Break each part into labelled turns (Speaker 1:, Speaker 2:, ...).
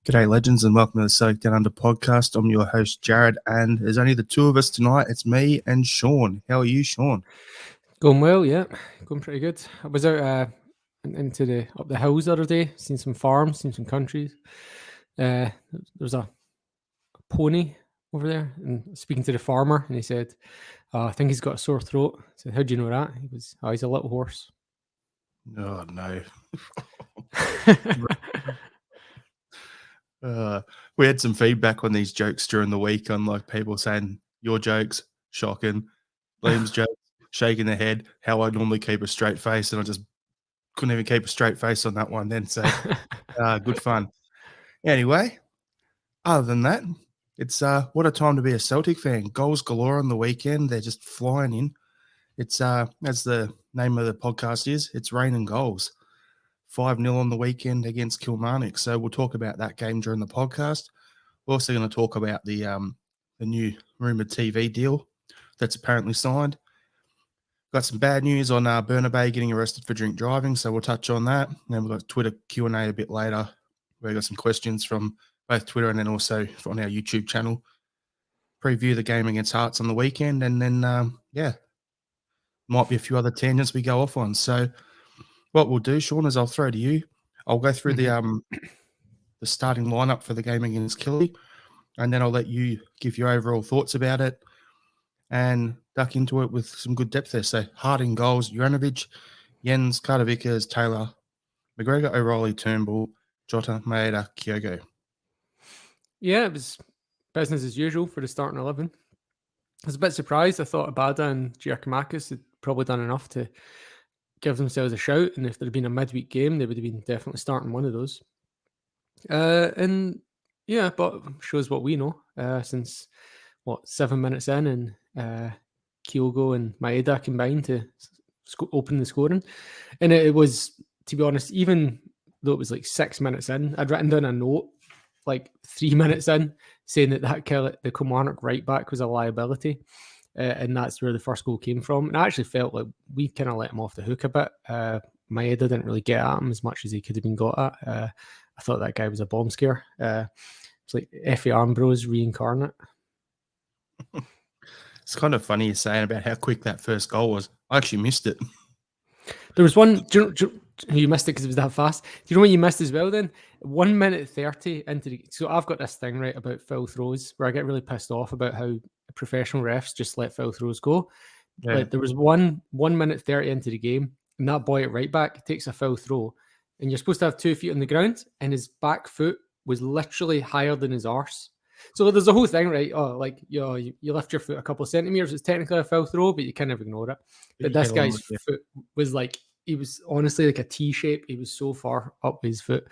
Speaker 1: G'day, legends, and welcome to the Celtic Down Under podcast. I'm your host, Jared, and there's only the two of us tonight. It's me and Sean. How are you, Sean?
Speaker 2: Going well, yeah. Going pretty good. I was out into up the hills the other day, seen some farms, seen some countries. There's a pony over there, and speaking to the farmer, and he said, "I think he's got a sore throat." I said, "How do you know that?" He goes, "Oh, he's a little horse."
Speaker 1: Oh, no. We had some feedback on these jokes during the week on like people saying, your jokes, shocking. Liam's jokes, shaking their head, how I normally keep a straight face, and I just couldn't even keep a straight face on that one then. So, good fun. Anyway, other than that, it's what a time to be a Celtic fan. Goals galore on the weekend. They're just flying in. It's as the name of the podcast is, it's raining goals. 5-0 on the weekend against Kilmarnock. So we'll talk about that game during the podcast. We're also going to talk about the new rumoured TV deal that's apparently signed. Got some bad news on Bernabé getting arrested for drink driving, so we'll touch on that. And then we've got Twitter Q&A a bit later. We've got some questions from both Twitter and then also on our YouTube channel. Preview the game against Hearts on the weekend, and then, might be a few other tangents we go off on. So what we'll do, Sean, is I'll throw to you. I'll go through the starting lineup for the game against Killy, and then I'll let you give your overall thoughts about it and duck into it with some good depth there. So Harding goals, Juranovic, Jens, Carter Vickers, Taylor, McGregor, O'Reilly, Turnbull, Jota, Maeda, Kyogo.
Speaker 2: Yeah, it was business as usual for the starting 11. I was a bit surprised. I thought Abada and Giacomakis had probably done enough to give themselves a shout, and if there had been a midweek game, they would have been definitely starting one of those. And yeah, but shows what we know since 7 minutes in, and Kyogo and Maeda combined to open the scoring. And it was, to be honest, even though it was like 6 minutes in, I'd written down a note like 3 minutes in saying that the Kilmarnock right back was a liability. And that's where the first goal came from. And I actually felt like we kind of let him off the hook a bit. Maeda didn't really get at him as much as he could have been got at. I thought that guy was a bomb scare. It's like Effie Ambrose reincarnate.
Speaker 1: It's kind of funny you're saying about how quick that first goal was. I actually missed it.
Speaker 2: There was one. You missed it because it was that fast. Do you know what you missed as well then? 1 minute 30 into the... So I've got this thing, right, about foul throws where I get really pissed off about how professional refs just let foul throws go. Yeah. Like, there was 1 minute 30 into the game, and that boy at right back takes a foul throw, and you're supposed to have 2 feet on the ground, and his back foot was literally higher than his arse. So there's a whole thing, right? Oh, like, you lift your foot a couple of centimeters, it's technically a foul throw, but you can never ignore it. But this guy's foot was like, he was honestly like a T shape. He was so far up his foot.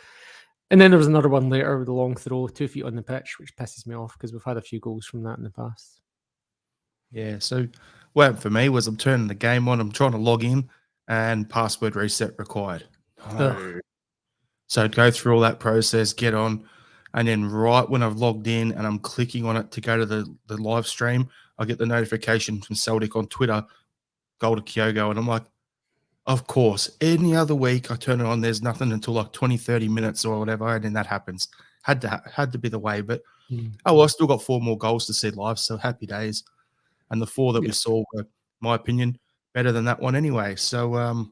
Speaker 2: And then there was another one later with a long throw, 2 feet on the pitch, which pisses me off because we've had a few goals from that in the past.
Speaker 1: Yeah, so what happened for me was I'm turning the game on, I'm trying to log in, and password reset required. Oh. So I'd go through all that process, get on, and then right when I've logged in and I'm clicking on it to go to the live stream, I get the notification from Celtic on Twitter, goal to Kyogo, and I'm like, of course, any other week I turn it on, there's nothing until like 20, 30 minutes or whatever, and then that happens. Had to be the way, but I still got 4 more goals to see live, so happy days. And the 4 that we saw were, in my opinion, better than that one anyway. So,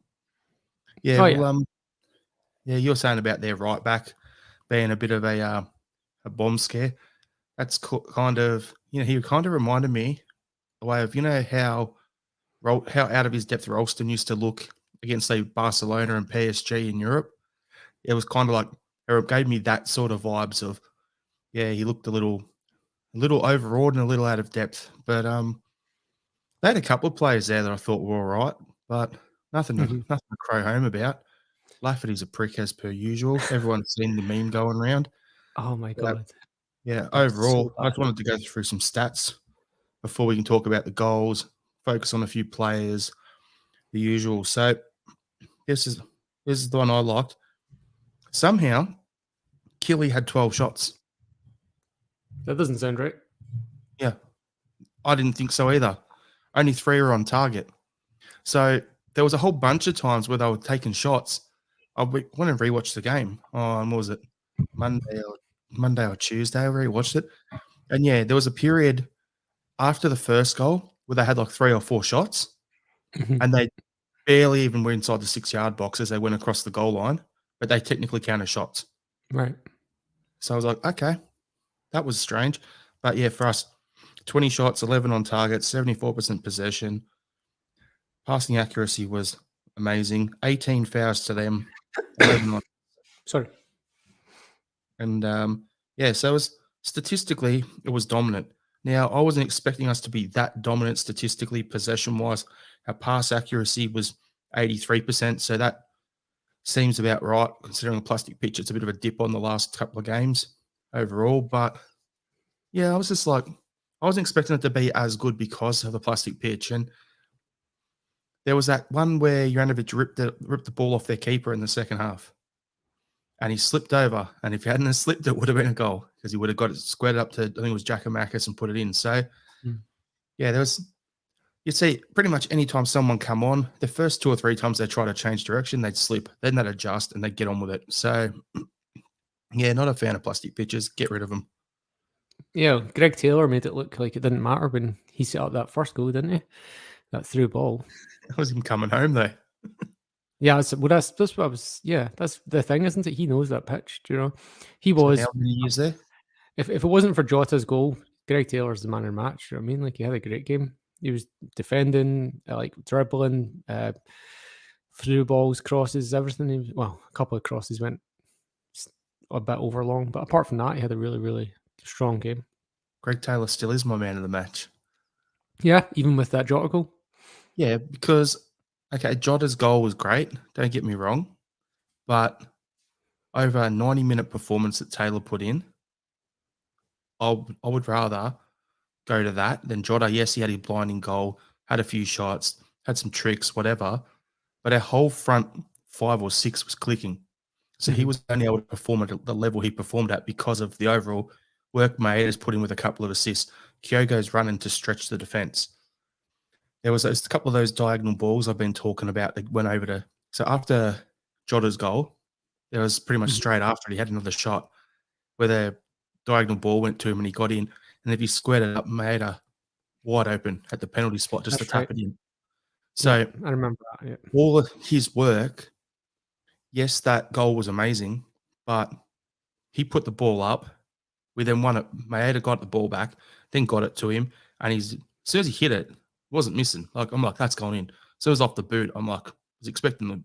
Speaker 1: you're saying about their right back being a bit of a bomb scare. That's kind of, he kind of reminded me the way of, how out of his depth Ralston used to look against, say, Barcelona and PSG in Europe. It was kind of like, it gave me that sort of vibes of, he looked a little overawed and a little out of depth. But they had a couple of players there that I thought were all right, but nothing to crow home about. Lafferty's a prick as per usual. Everyone's seen the meme going around.
Speaker 2: Oh my God.
Speaker 1: Yeah, overall, I just wanted to go through some stats before we can talk about the goals, focus on a few players, the usual. So this is the one I liked. Somehow, Killy had 12 shots.
Speaker 2: That doesn't sound right.
Speaker 1: Yeah, I didn't think so either. Only 3 were on target. So there was a whole bunch of times where they were taking shots. I went and rewatched the game. What was it? Monday or Monday or Tuesday. I rewatched it. And yeah, there was a period after the first goal where they had like 3 or 4 shots and they barely even were inside the 6-yard box as they went across the goal line, but they technically counted shots.
Speaker 2: Right.
Speaker 1: So I was like, okay, that was strange. But yeah, for us, 20 shots, 11 on target, 74% possession. Passing accuracy was amazing. 18 fouls to them, 11 on.
Speaker 2: Sorry.
Speaker 1: And yeah, so it was statistically, it was dominant. Now, I wasn't expecting us to be that dominant statistically, possession-wise. Our pass accuracy was 83%, so that seems about right considering a plastic pitch. It's a bit of a dip on the last couple of games overall, but yeah, I was just like, I wasn't expecting it to be as good because of the plastic pitch. And there was that one where Juranovic ripped the ball off their keeper in the second half. And he slipped over. And if he hadn't slipped, it would have been a goal because he would have got it squared up to, I think it was Giacomakis, and put it in. So, yeah, you'd see pretty much any time someone come on, the first 2 or 3 times they try to change direction, they'd slip. Then they'd adjust and they'd get on with it. So, yeah, not a fan of plastic pitches. Get rid of them.
Speaker 2: Yeah, Greg Taylor made it look like it didn't matter when he set up that first goal, didn't he? That through ball.
Speaker 1: That was him coming home, though.
Speaker 2: Yeah, that's what I was. Yeah, that's the thing, isn't it? He knows that pitch. Do you know, he was.
Speaker 1: So how many years there?
Speaker 2: If it wasn't for Jota's goal, Greg Taylor's the man in the match. You know what I mean? Like, he had a great game. He was defending, like dribbling, through balls, crosses, everything. A couple of crosses went a bit over long, but apart from that, he had a really, really strong game.
Speaker 1: Greg Taylor still is my man of the match.
Speaker 2: Yeah, even with that Jota goal.
Speaker 1: Yeah, because, okay, Jota's goal was great. Don't get me wrong. But over a 90-minute performance that Taylor put in, I would rather go to that than Jota. Yes, he had his blinding goal, had a few shots, had some tricks, whatever. But our whole front 5 or 6 was clicking. So he was only able to perform at the level he performed at because of the overall work Maeda's put in with a couple of assists. Kyogo's running to stretch the defence. There was a couple of those diagonal balls I've been talking about that went over to. So after Jota's goal, there was pretty much straight after he had another shot where the diagonal ball went to him and he got in. And if he squared it up, Maeda wide open at the penalty spot just to tap it in. So
Speaker 2: yeah, I remember that. Yeah.
Speaker 1: all of his work, yes, that goal was amazing, but he put the ball up. We then won it. Maeda got the ball back, then got it to him. And as soon as he hit it, wasn't missing. I'm like, that's gone in. So it was off the boot. I'm like, I was expecting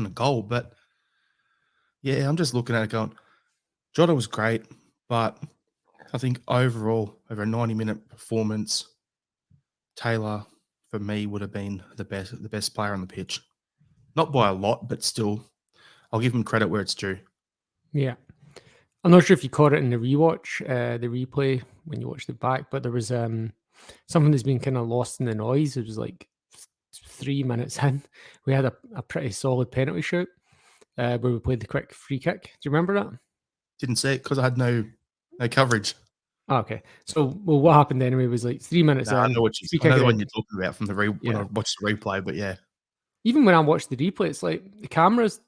Speaker 1: a goal, but yeah, I'm just looking at it going, Jota was great, but I think overall, over a 90-minute performance, Taylor for me would have been the best player on the pitch. Not by a lot, but still, I'll give him credit where it's due.
Speaker 2: Yeah. I'm not sure if you caught it in the rewatch, the replay when you watched it back, but there was something that's been kind of lost in the noise. It was like 3 minutes in. We had a pretty solid penalty shoot where we played the quick free kick. Do you remember that?
Speaker 1: Didn't see it because I had no coverage.
Speaker 2: Oh, okay. So, what happened anyway was like 3 minutes in.
Speaker 1: I know the one you're talking about from the when I watched the replay, but yeah.
Speaker 2: Even when I watched the replay, it's like the cameras,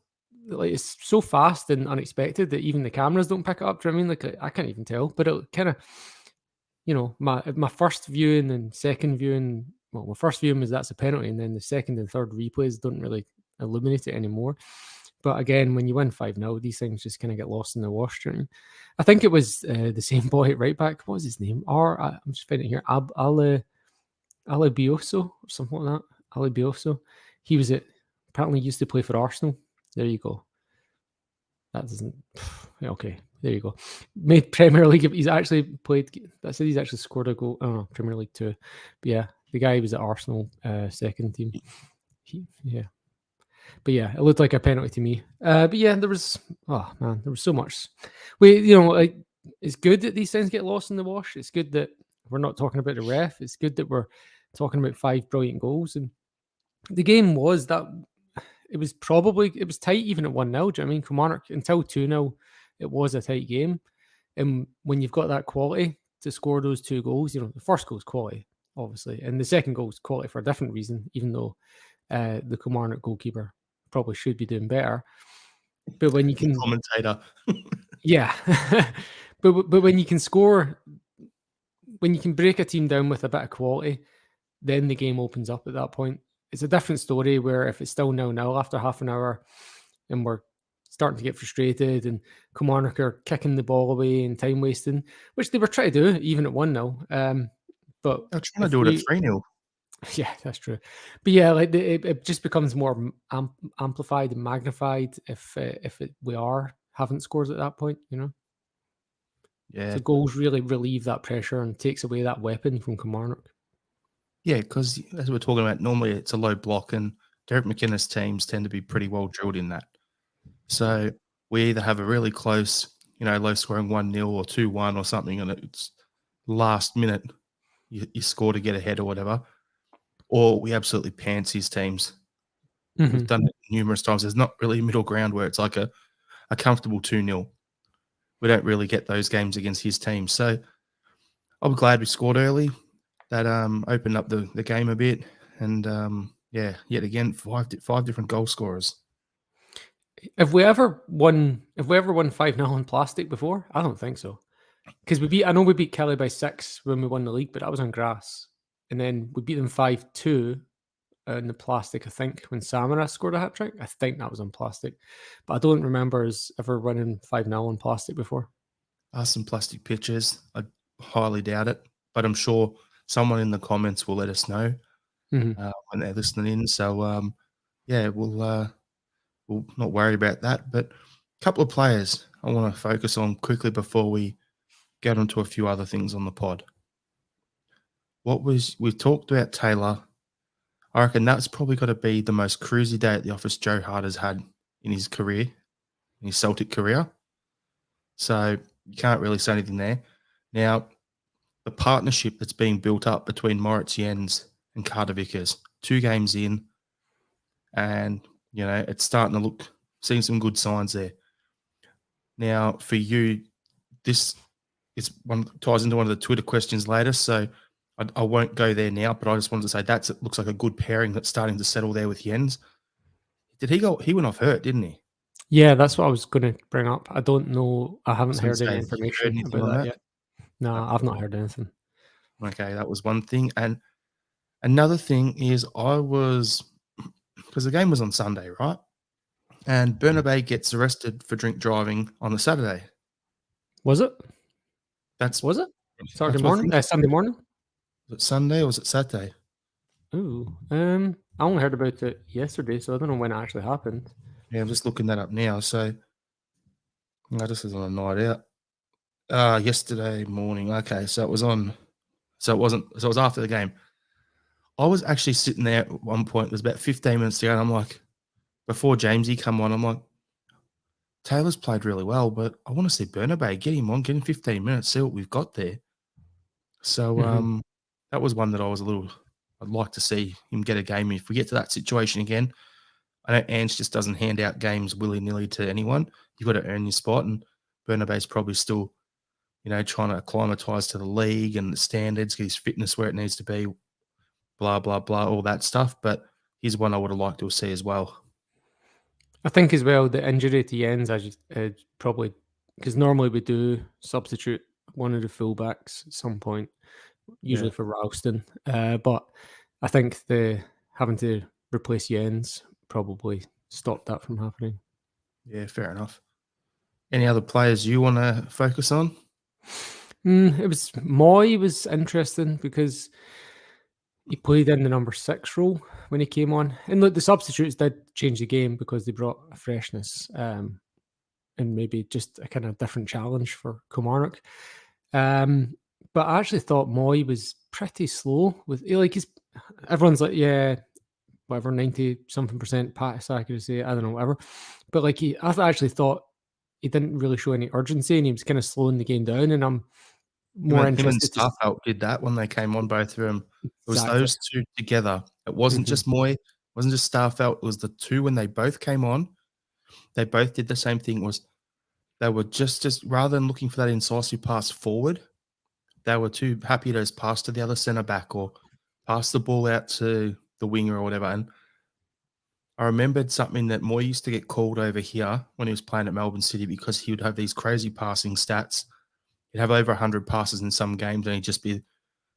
Speaker 2: like it's so fast and unexpected that even the cameras don't pick it up. Do you know what I mean? Like I can't even tell. But it kind of, my first viewing and second viewing. Well, my first viewing was that's a penalty, and then the second and third replays don't really illuminate it anymore. But again, when you win 5-0, these things just kind of get lost in the wash. You know? I think it was the same boy at right back. What was his name? I'm just finding it here. Alibioso or something like that. Alibioso. He was apparently used to play for Arsenal. There you go. That doesn't. Okay, there you go. Made Premier League. He's actually played. That said, he's actually scored a goal. I don't know, Premier League 2. But yeah, the guy was at Arsenal second team. But yeah, it looked like a penalty to me. But yeah, there was so much. It's good that these things get lost in the wash. It's good that we're not talking about the ref. It's good that we're talking about 5 brilliant goals. And the game was that it was tight even at 1-0. Do you know what I mean? Kilmarnock until 2-0, it was a tight game. And when you've got that quality to score those 2 goals, the first goal is quality, obviously, and the second goal is quality for a different reason, even though the Kilmarnock goalkeeper probably should be doing better. But when you can
Speaker 1: commentator,
Speaker 2: Yeah. but when you can score, when you can break a team down with a bit of quality, then the game opens up at that point. It's a different story where if it's still 0-0 after half an hour and we're starting to get frustrated and Kilmarnock are kicking the ball away and time wasting, which they were trying to do even at 1-0. But
Speaker 1: They're trying to
Speaker 2: if
Speaker 1: do it at
Speaker 2: we
Speaker 1: 3-0.
Speaker 2: yeah, that's true. But yeah, like it just becomes more amplified and magnified if we haven't scores at that point, you know.
Speaker 1: Yeah.
Speaker 2: So goals really relieve that pressure and takes away that weapon from Kilmarnock.
Speaker 1: Yeah, because as we're talking about, normally it's a low block, and Derek McInnes teams tend to be pretty well drilled in that. So we either have a really close, low scoring 1-0 or 2-1 or something, and it's last minute you score to get ahead or whatever, or we absolutely pants his teams. We've done it numerous times. There's not really a middle ground where it's like a comfortable 2-0. We don't really get those games against his team. So I'm glad we scored early. That opened up the game a bit. And yet again, five different goal scorers.
Speaker 2: Have we ever won 5-0 in plastic before? I don't think so. Because I know we beat Kelly by 6 when we won the league, but that was on grass. And then we beat them 5-2 in the plastic, I think, when Samara scored a hat trick. I think that was on plastic. But I don't remember us ever winning 5-0 on plastic before.
Speaker 1: Some plastic pitches. I highly doubt it, but I'm sure someone in the comments will let us know when they're listening in. So we'll not worry about that. But a couple of players I want to focus on quickly before we get onto a few other things on the pod. We've talked about Taylor. I reckon that's probably got to be the most cruisy day at the office Joe Hart has had in his career, in his Celtic career. So you can't really say anything there. Now, the partnership that's being built up between Moritz Jens and Carter Vickers, 2 games in, and, it's starting to seeing some good signs there. Now, for you, this ties into one of the Twitter questions later, so I won't go there now, but I just wanted to say it looks like a good pairing that's starting to settle there with Jens. Did he go? He went off hurt, didn't he?
Speaker 2: Yeah, that's what I was going to bring up. I don't know. I haven't heard any
Speaker 1: Have you heard
Speaker 2: information
Speaker 1: anything
Speaker 2: about
Speaker 1: on
Speaker 2: that
Speaker 1: that?
Speaker 2: yet. No, I've not heard anything.
Speaker 1: Okay, that was one thing. And another thing is because the game was on Sunday, right? And Bernabé gets arrested for drink driving on the Saturday.
Speaker 2: Was it?
Speaker 1: Was
Speaker 2: it? Saturday
Speaker 1: that's
Speaker 2: morning? Sunday morning?
Speaker 1: Was it Sunday or was it Saturday?
Speaker 2: Ooh, I only heard about it yesterday, so I don't know when it actually happened.
Speaker 1: Yeah, I'm just looking that up now. So, this is on a night out. Yesterday morning. Okay, so it was on. So it wasn't. So it was after the game. I was actually sitting there at one point. It was about 15 minutes to go, and I'm like, before Jamesy come on, I'm like, Taylor's played really well, but I want to see Bernabé. Get him on. Get him 15 minutes. See what we've got there. So that was one that I'd like to see him get a game. If we get to that situation again, I know Ange just doesn't hand out games willy-nilly to anyone. You've got to earn your spot, and Bernabé's probably still, trying to acclimatise to the league and the standards, get his fitness where it needs to be, blah, blah, blah, all that stuff. But he's one I would have liked to see as well.
Speaker 2: I think as well the injury to Jens, probably because normally we do substitute one of the fullbacks at some point, usually for Ralston. But I think the having to replace Jens probably stopped that from happening.
Speaker 1: Yeah, fair enough. Any other players you want to focus on?
Speaker 2: It was Moy was interesting because he played in the number 6 role when he came on. And look, the substitutes did change the game because they brought a freshness and maybe just a kind of different challenge for Kilmarnock. But I actually thought Moy was pretty slow with everyone's like, yeah, whatever, 90-something% pass accuracy, I don't know, whatever. But I actually thought he didn't really show any urgency and he was kind of slowing the game down. And I'm more
Speaker 1: Him and
Speaker 2: interested to
Speaker 1: Starfelt did that when they came on, both of them. It was
Speaker 2: exactly.
Speaker 1: those two together. It wasn't just Moy, it wasn't just Starfelt. It was the two when they both came on. They both did the same thing. They were just rather than looking for that incisive pass forward, they were too happy to just pass to the other centre back or pass the ball out to the winger or whatever. And I remembered something that Moy used to get called over here when he was playing at Melbourne City because he would have these crazy passing stats. He'd have over 100 passes in some games, and he'd just be,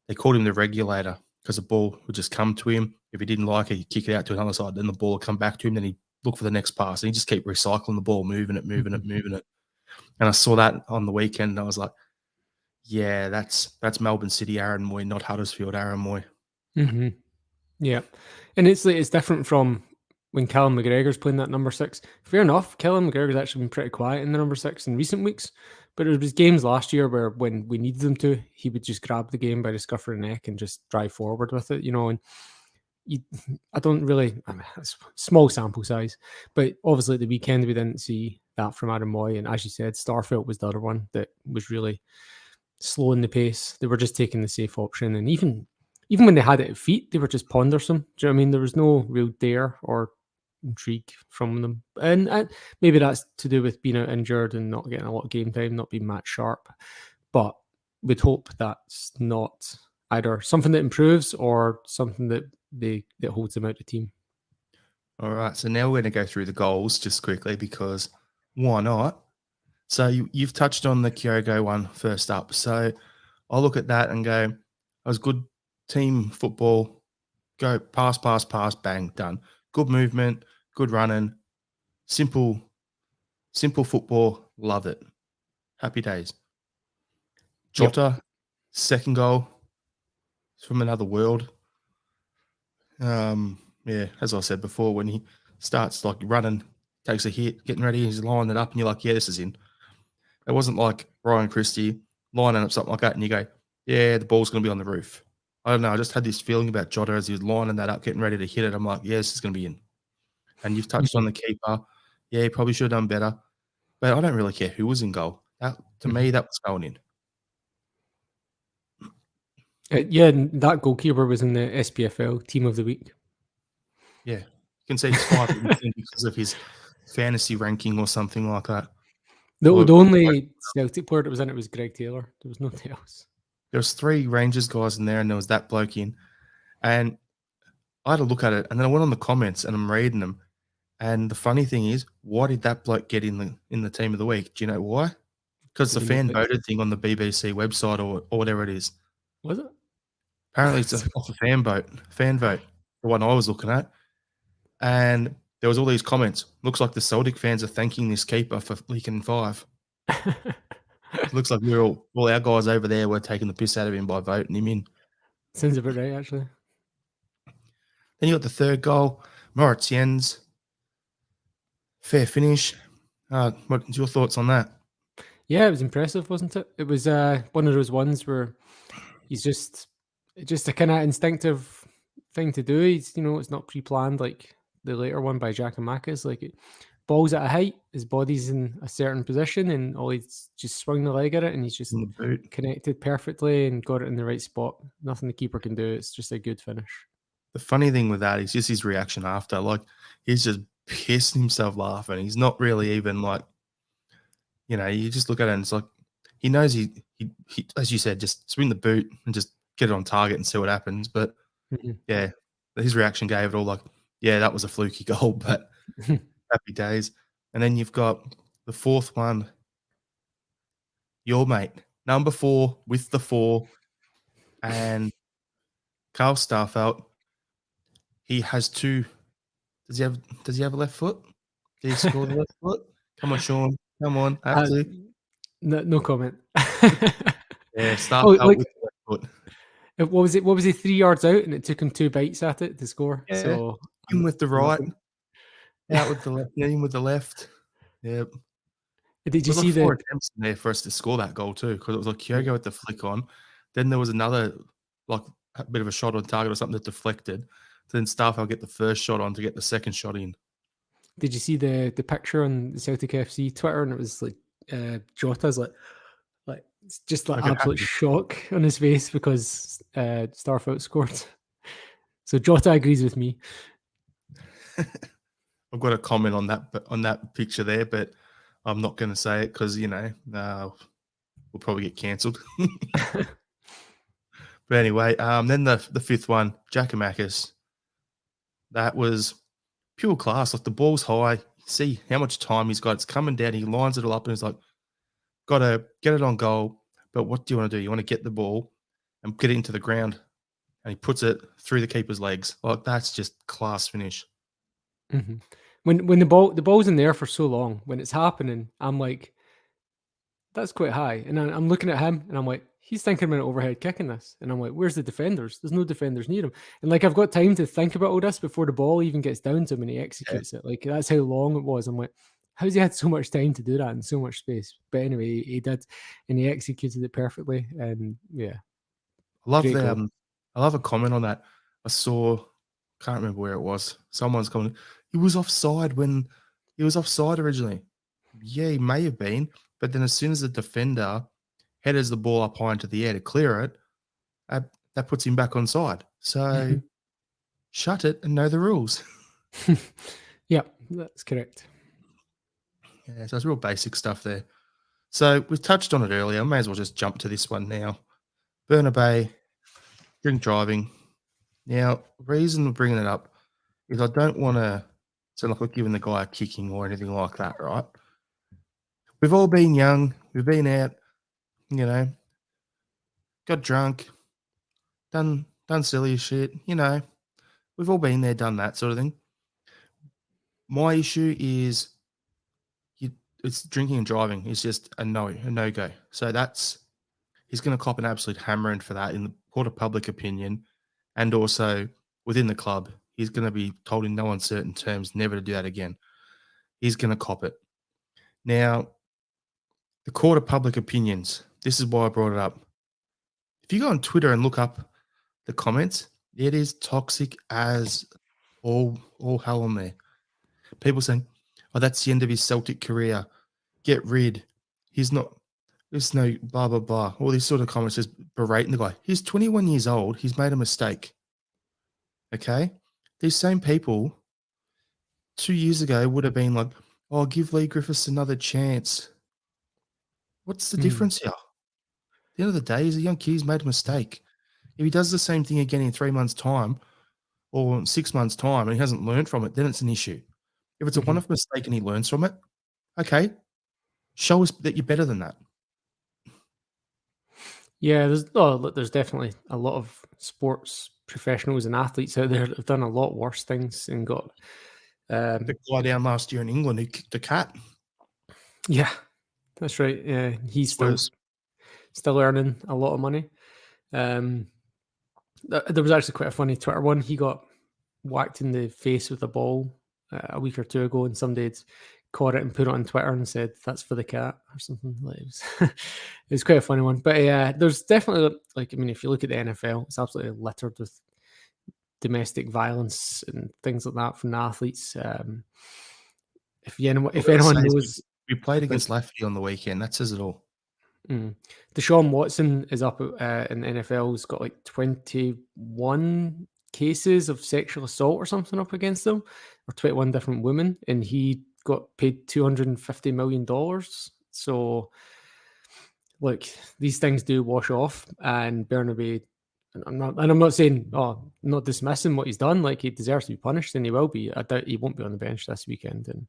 Speaker 1: they called him the regulator because the ball would just come to him. If he didn't like it, he'd kick it out to another side. Then the ball would come back to him. Then he'd look for the next pass, and he'd just keep recycling the ball, moving it. And I saw that on the weekend, and I was like, yeah, that's Melbourne City Aaron Moy, not Huddersfield Aaron Moy.
Speaker 2: Mm-hmm. Yeah, and it's different from when Callum McGregor's playing that number 6. Fair enough, Callum McGregor's actually been pretty quiet in the number 6 in recent weeks, but it was games last year where when we needed him to, he would just grab the game by the scruff of the neck and just drive forward with it, and I don't really, it's small sample size, but obviously at the weekend we didn't see that from Aaron Moy, and as you said, Starfelt was the other one that was really slowing the pace. They were just taking the safe option, and even when they had it at feet, they were just pondersome. Do you know what I mean? There was no real dare or intrigue from them, and maybe that's to do with being out injured and not getting a lot of game time, not being match sharp. But we'd hope that's not either something that improves or something that holds them out the team.
Speaker 1: All right, so now we're going to go through the goals just quickly because why not? So you've touched on the Kyogo one first up. So I'll look at that and go, it was good team football. Go pass, bang, done. Good movement, good running, simple football. Love it. Happy days. Jota, second goal. It's from another world. Yeah, as I said before, when he starts like running, takes a hit, getting ready, he's lining it up, and you're like, yeah, this is in. It wasn't like Ryan Christie lining up something like that, and you go, yeah, the ball's going to be on the roof. I don't know. I just had this feeling about Jota as he was lining that up, getting ready to hit it. I'm like, yeah, this is going to be in. And you've touched on the keeper. Yeah, he probably should have done better. But I don't really care who was in goal. To me, that was going in.
Speaker 2: Yeah, that goalkeeper was in the SPFL Team of the Week.
Speaker 1: Yeah. You can see he's 5 because of his fantasy ranking or something like that.
Speaker 2: The only Celtic player that was in it was Greg Taylor. There was nobody else.
Speaker 1: There was 3 Rangers guys in there, and there was that bloke in. And I had a look at it, and then I went on the comments, and I'm reading them. And the funny thing is, why did that bloke get in the Team of the Week? Do you know why? Because the fan voted thing on the BBC website or whatever it is.
Speaker 2: Was it?
Speaker 1: Apparently, it's off a fan vote, the one I was looking at. And there was all these comments. Looks like the Celtic fans are thanking this keeper for leaking 5. Looks like we're all our guys over there were taking the piss out of him by voting him in.
Speaker 2: Sounds about right, actually.
Speaker 1: Then you got the third goal, Moritz Jens. Fair finish. What's your thoughts on that?
Speaker 2: Yeah, it was impressive, wasn't it? It was one of those ones where he's just a kind of instinctive thing to do. He's, it's not pre-planned like the later one by Giacomakis. Like ball's at a height, his body's in a certain position, and all he's just swung the leg at it, and he's just connected perfectly and got it in the right spot. Nothing the keeper can do. It's just a good finish.
Speaker 1: The funny thing with that is just his reaction after. Like, he's just pissing himself laughing. He's not really even like, you just look at it and it's like, he knows he as you said, just swing the boot and just get it on target and see what happens. But yeah, his reaction gave it all like, yeah, that was a fluky goal, but happy days. And then you've got the fourth one, your mate, number 4 with the 4, and Carl Starfelt. He has 2. Does he have a left foot? Did he score the left foot? Come on, Sean. Come on. Have to.
Speaker 2: No comment.
Speaker 1: Yeah, Starfelt with the left foot.
Speaker 2: What was he 3 yards out, and it took him 2 bites at it to score?
Speaker 1: Yeah.
Speaker 2: So
Speaker 1: in with the right, out with the left, in with the left. Yep.
Speaker 2: Did you see
Speaker 1: the 4 attempts in there for us to score that goal too? Because it was like Kyogo with the flick on. Then there was another like a bit of a shot on target or something that deflected. Then Starfelt get the first shot on to get the second shot in.
Speaker 2: Did you see the picture on the Celtic FC Twitter? And it was like Jota's like just like absolute shock on his face because Starfelt scored. So Jota agrees with me.
Speaker 1: I've got a comment on that picture there, but I'm not going to say it because we'll probably get cancelled. But anyway, then the fifth one, Giacomakis. That was pure class. Like the ball's high. See how much time he's got. It's coming down. He lines it all up and he's like, got to get it on goal. But what do you want to do? You want to get the ball and get it into the ground. And he puts it through the keeper's legs. Like that's just class finish.
Speaker 2: Mhm. When the ball's in there for so long, when it's happening, I'm like, "That's quite high," and I'm looking at him, and I'm like, "He's thinking about an overhead kicking this," and I'm like, "Where's the defenders? There's no defenders near him." And, like, I've got time to think about all this before the ball even gets down to him and he
Speaker 1: Yeah.
Speaker 2: executes it. Like, that's how long it was. I'm like, "How's he had so much time to do that and so much space?" But anyway, he did, and he executed it perfectly, and yeah,
Speaker 1: I love
Speaker 2: great
Speaker 1: the
Speaker 2: goal.
Speaker 1: I love a comment on that. I saw, can't remember where it was. Someone's comment. He was offside when he was offside originally. Yeah, he may have been, but then as soon as the defender headers the ball up high into the air to clear it, that puts him back onside. So
Speaker 2: Mhm.
Speaker 1: shut it and know the rules.
Speaker 2: Yep, that's correct.
Speaker 1: Yeah, so it's real basic stuff there. So we've touched on it earlier. I may as well just jump to this one now. Burnaby, drink driving. Now, reason we're bringing it up is I don't want to sound like we're giving the guy a kicking or anything like that, right? We've all been young. We've been out, you know, got drunk, done silly shit, you know. We've all been there, done that sort of thing. My issue is you, it's drinking and driving. It's just a no go. So that's he's going to cop an absolute hammering for that in the court of public opinion, and also within the club. He's going to be told in no uncertain terms never to do that again. He's going to cop it. Now, the court of public opinions. This is why I brought it up. If you go on Twitter and look up the comments, it is toxic as all hell on there. People saying, "Oh, that's the end of his Celtic career. Get rid. He's not. There's no blah blah blah." All these sort of comments just berating the guy. He's 21 years old. He's made a mistake. Okay, these same people 2 years ago would have been like, "Oh, give Lee Griffiths another chance." What's the
Speaker 2: Mm,
Speaker 1: difference here? At the end of the day, he's a young kid. He's made a mistake. If he does the same thing again in 3 months' time or 6 months' time and he hasn't learned from it, then it's an issue. If it's a
Speaker 2: mhm.
Speaker 1: one-off mistake and he learns from it, okay, show us that you're better than that.
Speaker 2: Yeah, there's definitely a lot of sports professionals and athletes out there that have done a lot worse things and got
Speaker 1: The
Speaker 2: um
Speaker 1: guy down last year in England who kicked a cat
Speaker 2: yeah, that's right. Yeah, he's
Speaker 1: was
Speaker 2: still earning a lot of money. Um there was actually quite a funny Twitter one. He got whacked in the face with a ball a week or two ago, and somebody had caught it and put it on Twitter and said that's for the cat or something. Like it was, it was quite a funny one. But yeah, there's definitely like I mean, if you look at the NFL, it's absolutely littered with domestic violence and things like that from the athletes.
Speaker 1: all
Speaker 2: If
Speaker 1: I gotta
Speaker 2: anyone
Speaker 1: say is
Speaker 2: knows,
Speaker 1: we played
Speaker 2: like
Speaker 1: against Lafferty on the weekend. That says it all.
Speaker 2: Deshaun Watson is up in the NFL. He's got like 21 cases of sexual assault or something up against him, or 21 different women, and he got paid $250 million. So, look, these things do wash off, and Bernabe. I'm not saying, not dismissing what he's done. Like he deserves to be punished, and he will be. I doubt he won't be on the bench this weekend, and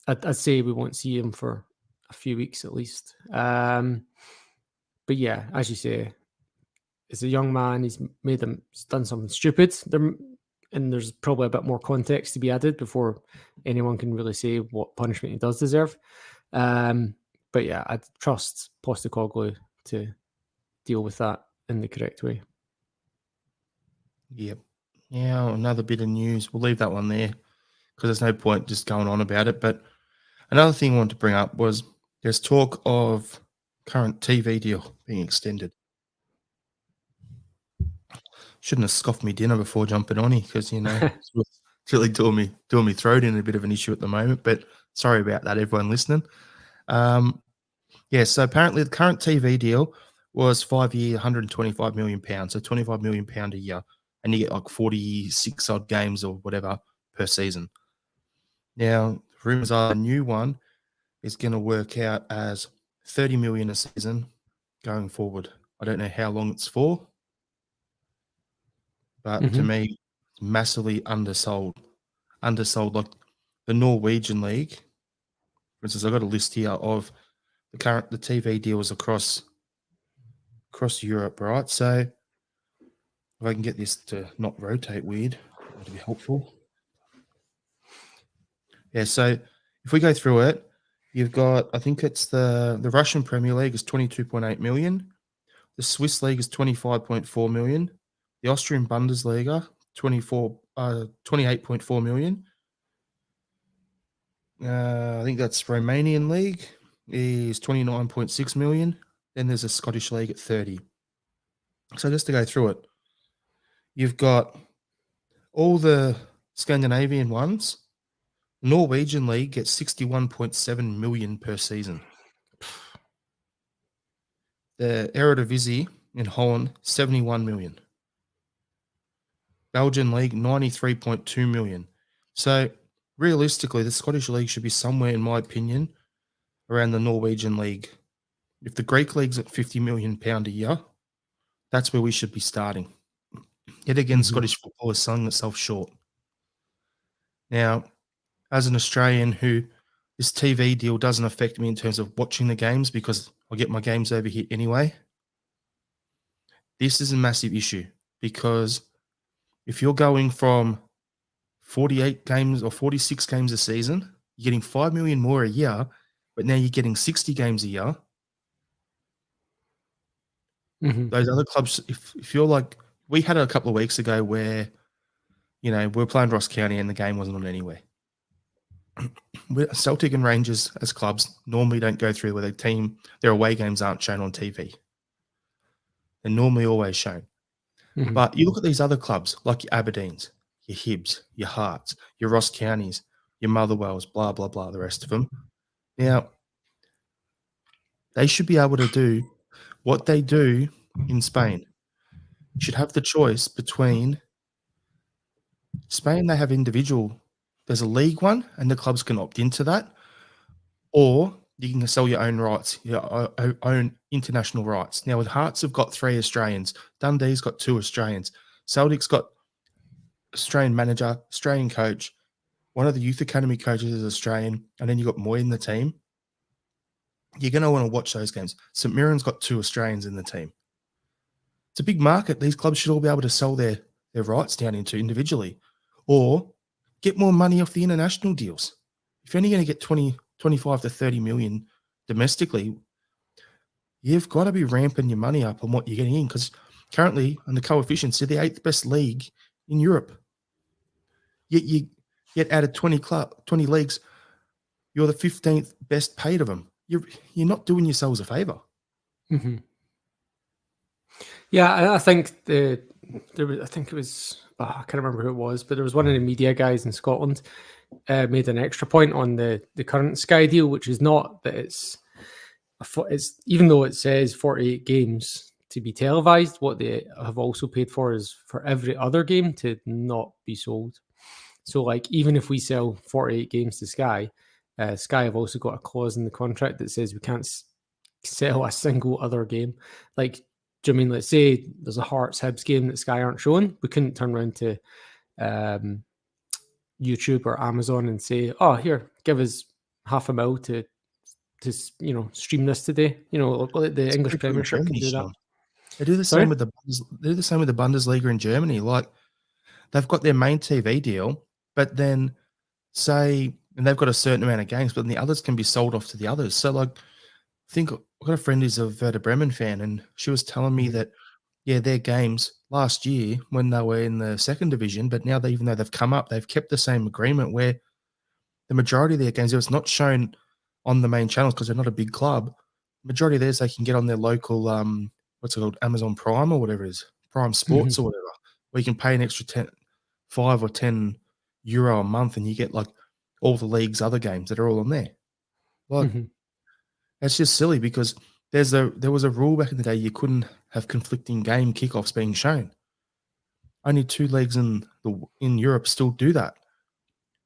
Speaker 2: I'd say we won't see him for a few weeks at least. But yeah, as you say, as a young man, he's done something stupid. And there's probably a bit more context to be added before anyone can really say what punishment he does deserve. But yeah, I trust Postecoglou to deal with that in the correct way.
Speaker 1: Yep. Now, another bit of news. We'll leave that one there because there's no point just going on about it. But another thing I wanted to bring up was there's talk of current TV deal being extended. Shouldn't have scoffed me dinner before jumping on here because it's really doing me throat in a bit of an issue at the moment. But sorry about that, everyone listening. Um, yeah, so apparently the current TV deal was 5 year, £125 million, so £25 million a year, and you get like 46 odd games or whatever per season. Now, rumors are the new one is going to work out as 30 million a season going forward. I don't know how long it's for, but to
Speaker 2: Mhm.
Speaker 1: me, it's massively undersold. undersold. Like the Norwegian League, for instance, I got a list here of the TV deals across Europe, right? So if I can get this to not rotate weird, that'd be helpful. Yeah, so if we go through it, you've got, I think it's the Russian Premier League is 22.8 million. The Swiss League is 25.4 million. The Austrian Bundesliga, 28.4 million. I think that's Romanian League is 29.6 million. Then there's a Scottish League at 30. So just to go through it, you've got all the Scandinavian ones. Norwegian League gets 61.7 million per season. The Eredivisie in Holland, 71 million. Belgian League, 93.2 million. So realistically, the Scottish League should be somewhere, in my opinion, around the Norwegian League. If the Greek League's at £50 million a year, that's where we should be starting. Yet again, Scottish football is selling itself short. Now, as an Australian who this TV deal doesn't affect me in terms of watching the games because I get my games over here anyway, this is a massive issue because if you're going from 48 games or 46 games a season, you're getting 5 million more a year, but now you're getting 60 games a year. Those other clubs, if you're like, we had it a couple of weeks ago where, we were playing Ross County and the game wasn't on anywhere. Celtic and Rangers as clubs normally don't go through where their away games aren't shown on TV. They're normally always shown. But you look at these other clubs like your Aberdeens, your Hibs, your Hearts, your Ross Counties, your Motherwells, blah, blah, blah, the rest of them. Now, they should be able to do what they do in Spain. You should have the choice between Spain, they have there's a league one, and the clubs can opt into that, or you can sell your own rights, your own international rights. Now, with Hearts have got 3 Australians, Dundee's got 2 Australians, Celtic's got Australian manager, Australian coach, one of the youth academy coaches is Australian, and then you've got Moy in the team. You're going to want to watch those games. St Mirren's got 2 Australians in the team. It's a big market. These clubs should all be able to sell their rights down into individually or get more money off the international deals. If you're only going to get 25 to 30 million domestically, you've got to be ramping your money up on what you're getting in because currently on the coefficients, you're the 8th best league in Europe. Yet you get out of 20 leagues, you're the 15th best paid of them. You're not doing yourselves a favor.
Speaker 2: Yeah, I think I think it was, I can't remember who it was, but there was one of the media guys in Scotland made an extra point on the current Sky deal, which is not that it's even though it says 48 games to be televised, what they have also paid for is for every other game to not be sold. So, like, even if we sell 48 games to Sky, Sky have also got a clause in the contract that says we can't sell a single other game. Like, do you mean, let's say there's a Hearts Hibs game that Sky aren't showing, we couldn't turn around to YouTube or Amazon and say, "Oh, here, give us $500,000 to stream this today." The English Premiership can do that.
Speaker 1: They do the same with the Bundesliga in Germany. Like, they've got their main TV deal, but then and they've got a certain amount of games, but then the others can be sold off to the others. So, like, I think I've got a friend who's a Werder Bremen fan, and she was telling me that, their games last year when they were in the second division, but now even though they've come up, they've kept the same agreement where the majority of their games, it's not shown on the main channels because they're not a big club. Majority of theirs they can get on their local, what's it called, Amazon Prime or whatever it is, Prime Sports or whatever, where you can pay an extra 5 or 10 euro a month and you get like all the league's other games that are all on there. Like, it's just silly because there was a rule back in the day you couldn't have conflicting game kickoffs being shown. Only 2 leagues in Europe still do that.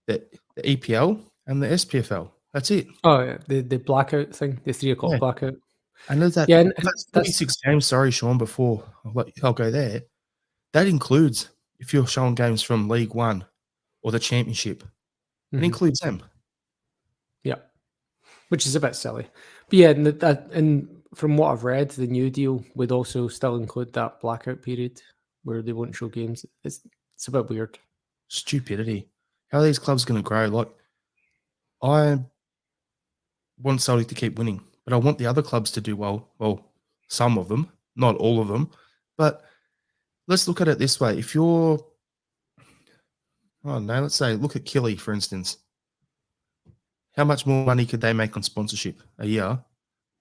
Speaker 1: The EPL and the SPFL. That's it.
Speaker 2: Oh, yeah, the blackout thing, the 3 o'clock blackout.
Speaker 1: And there's that.
Speaker 2: Yeah,
Speaker 1: that's 36 games. Sorry, Sean. Before I'll go there, that includes if you're showing games from League One or the championship. It
Speaker 2: Mhm.
Speaker 1: includes them.
Speaker 2: Yeah, which is a bit silly. But yeah, and from what I've read, the new deal would also still include that blackout period where they won't show games. It's a bit weird.
Speaker 1: Stupidity. How are these clubs going to grow? Like, I want Celtic to keep winning, but I want the other clubs to do well. Well, some of them, not all of them. But let's look at it this way. If you're, oh no, let's say, look at Killy, for instance. How much more money could they make on sponsorship a year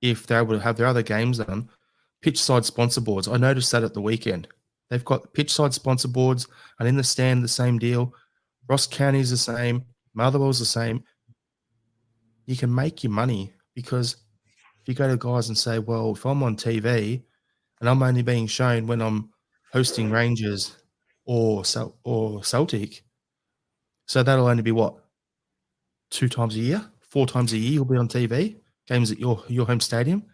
Speaker 1: if they're able to have their other games done? Pitch side sponsor boards. I noticed that at the weekend. They've got pitch side sponsor boards, and in the stand, the same deal. Ross County's the same. Motherwell's the same. You can make your money because if you go to guys and say, well, if I'm on TV and I'm only being shown when I'm hosting Rangers or Celtic, so that'll only be what, 2 times a year, 4 times a year you'll be on TV, games at your home stadium.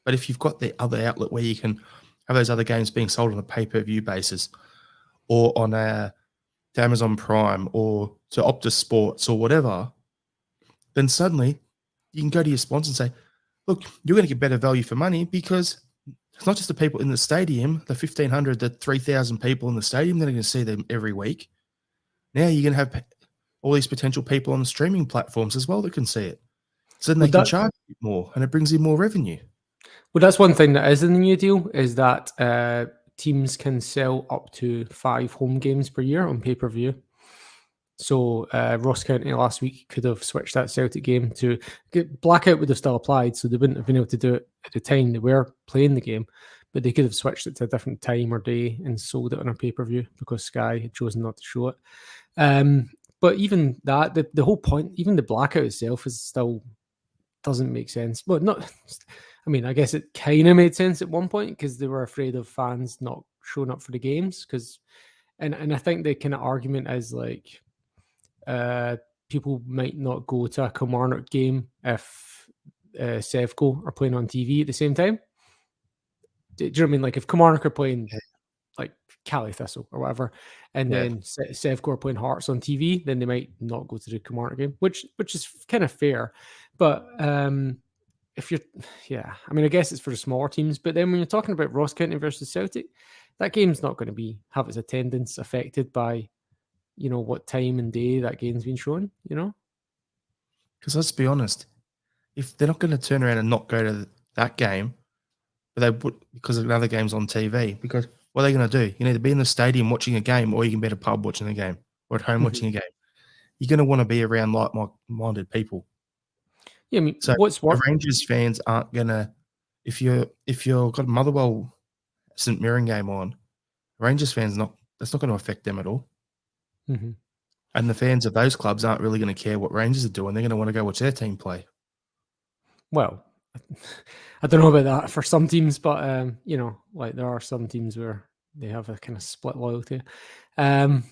Speaker 1: But if you've got the other outlet where you can have those other games being sold on a pay-per-view basis or on to Amazon Prime or to Optus Sports or whatever, then suddenly you can go to your sponsor and say, look, you're going to get better value for money because it's not just the people in the stadium, the 1,500, the 3,000 people in the stadium that are going to see them every week. Now you're going to have all these potential people on the streaming platforms as well that can see it. So then they
Speaker 2: Would
Speaker 1: can
Speaker 2: that
Speaker 1: charge you more and it brings in more revenue.
Speaker 2: Well, that's one thing that is in the new deal is that teams can sell up to 5 home games per year on pay-per-view. So Ross County last week could have switched that Celtic game to blackout would have still applied, so they wouldn't have been able to do it at the time they were playing the game, but they could have switched it to a different time or day and sold it on a pay-per-view because Sky had chosen not to show it. But even that, the whole point, even the blackout itself is still doesn't make sense. Well, not. I mean, I guess it kind of made sense at one point because they were afraid of fans not showing up for the games. And I think the kind of argument is like, people might not go to a Kilmarnock game if Sevco are playing on TV at the same time. Do you know what I mean? Like if Kilmarnock are playing like Cali Thistle or whatever, and then Sevco are playing Hearts on TV, then they might not go to the Kilmarnock game, which is kind of fair. But if you're, I mean, I guess it's for the smaller teams. But then when you're talking about Ross County versus Celtic, that game's not going to have its attendance affected by, what time and day that game's been shown.
Speaker 1: Because let's be honest, if they're not going to turn around and not go to that game, but they would because another game's on TV, because what are they going to do? You can either be in the stadium watching a game or you can be at a pub watching a game or at home watching a game. You're going to want to be around like-minded people.
Speaker 2: Yeah, I mean,
Speaker 1: So
Speaker 2: what's
Speaker 1: the Rangers fans aren't going to, if you've got Motherwell St Mirren game on, Rangers fans that's not going to affect them at all.
Speaker 2: Mm-hmm.
Speaker 1: And the fans of those clubs aren't really going to care what Rangers are doing. They're going to want to go watch their team play.
Speaker 2: Well, I don't know about that for some teams, but like there are some teams where they have a kind of split loyalty. But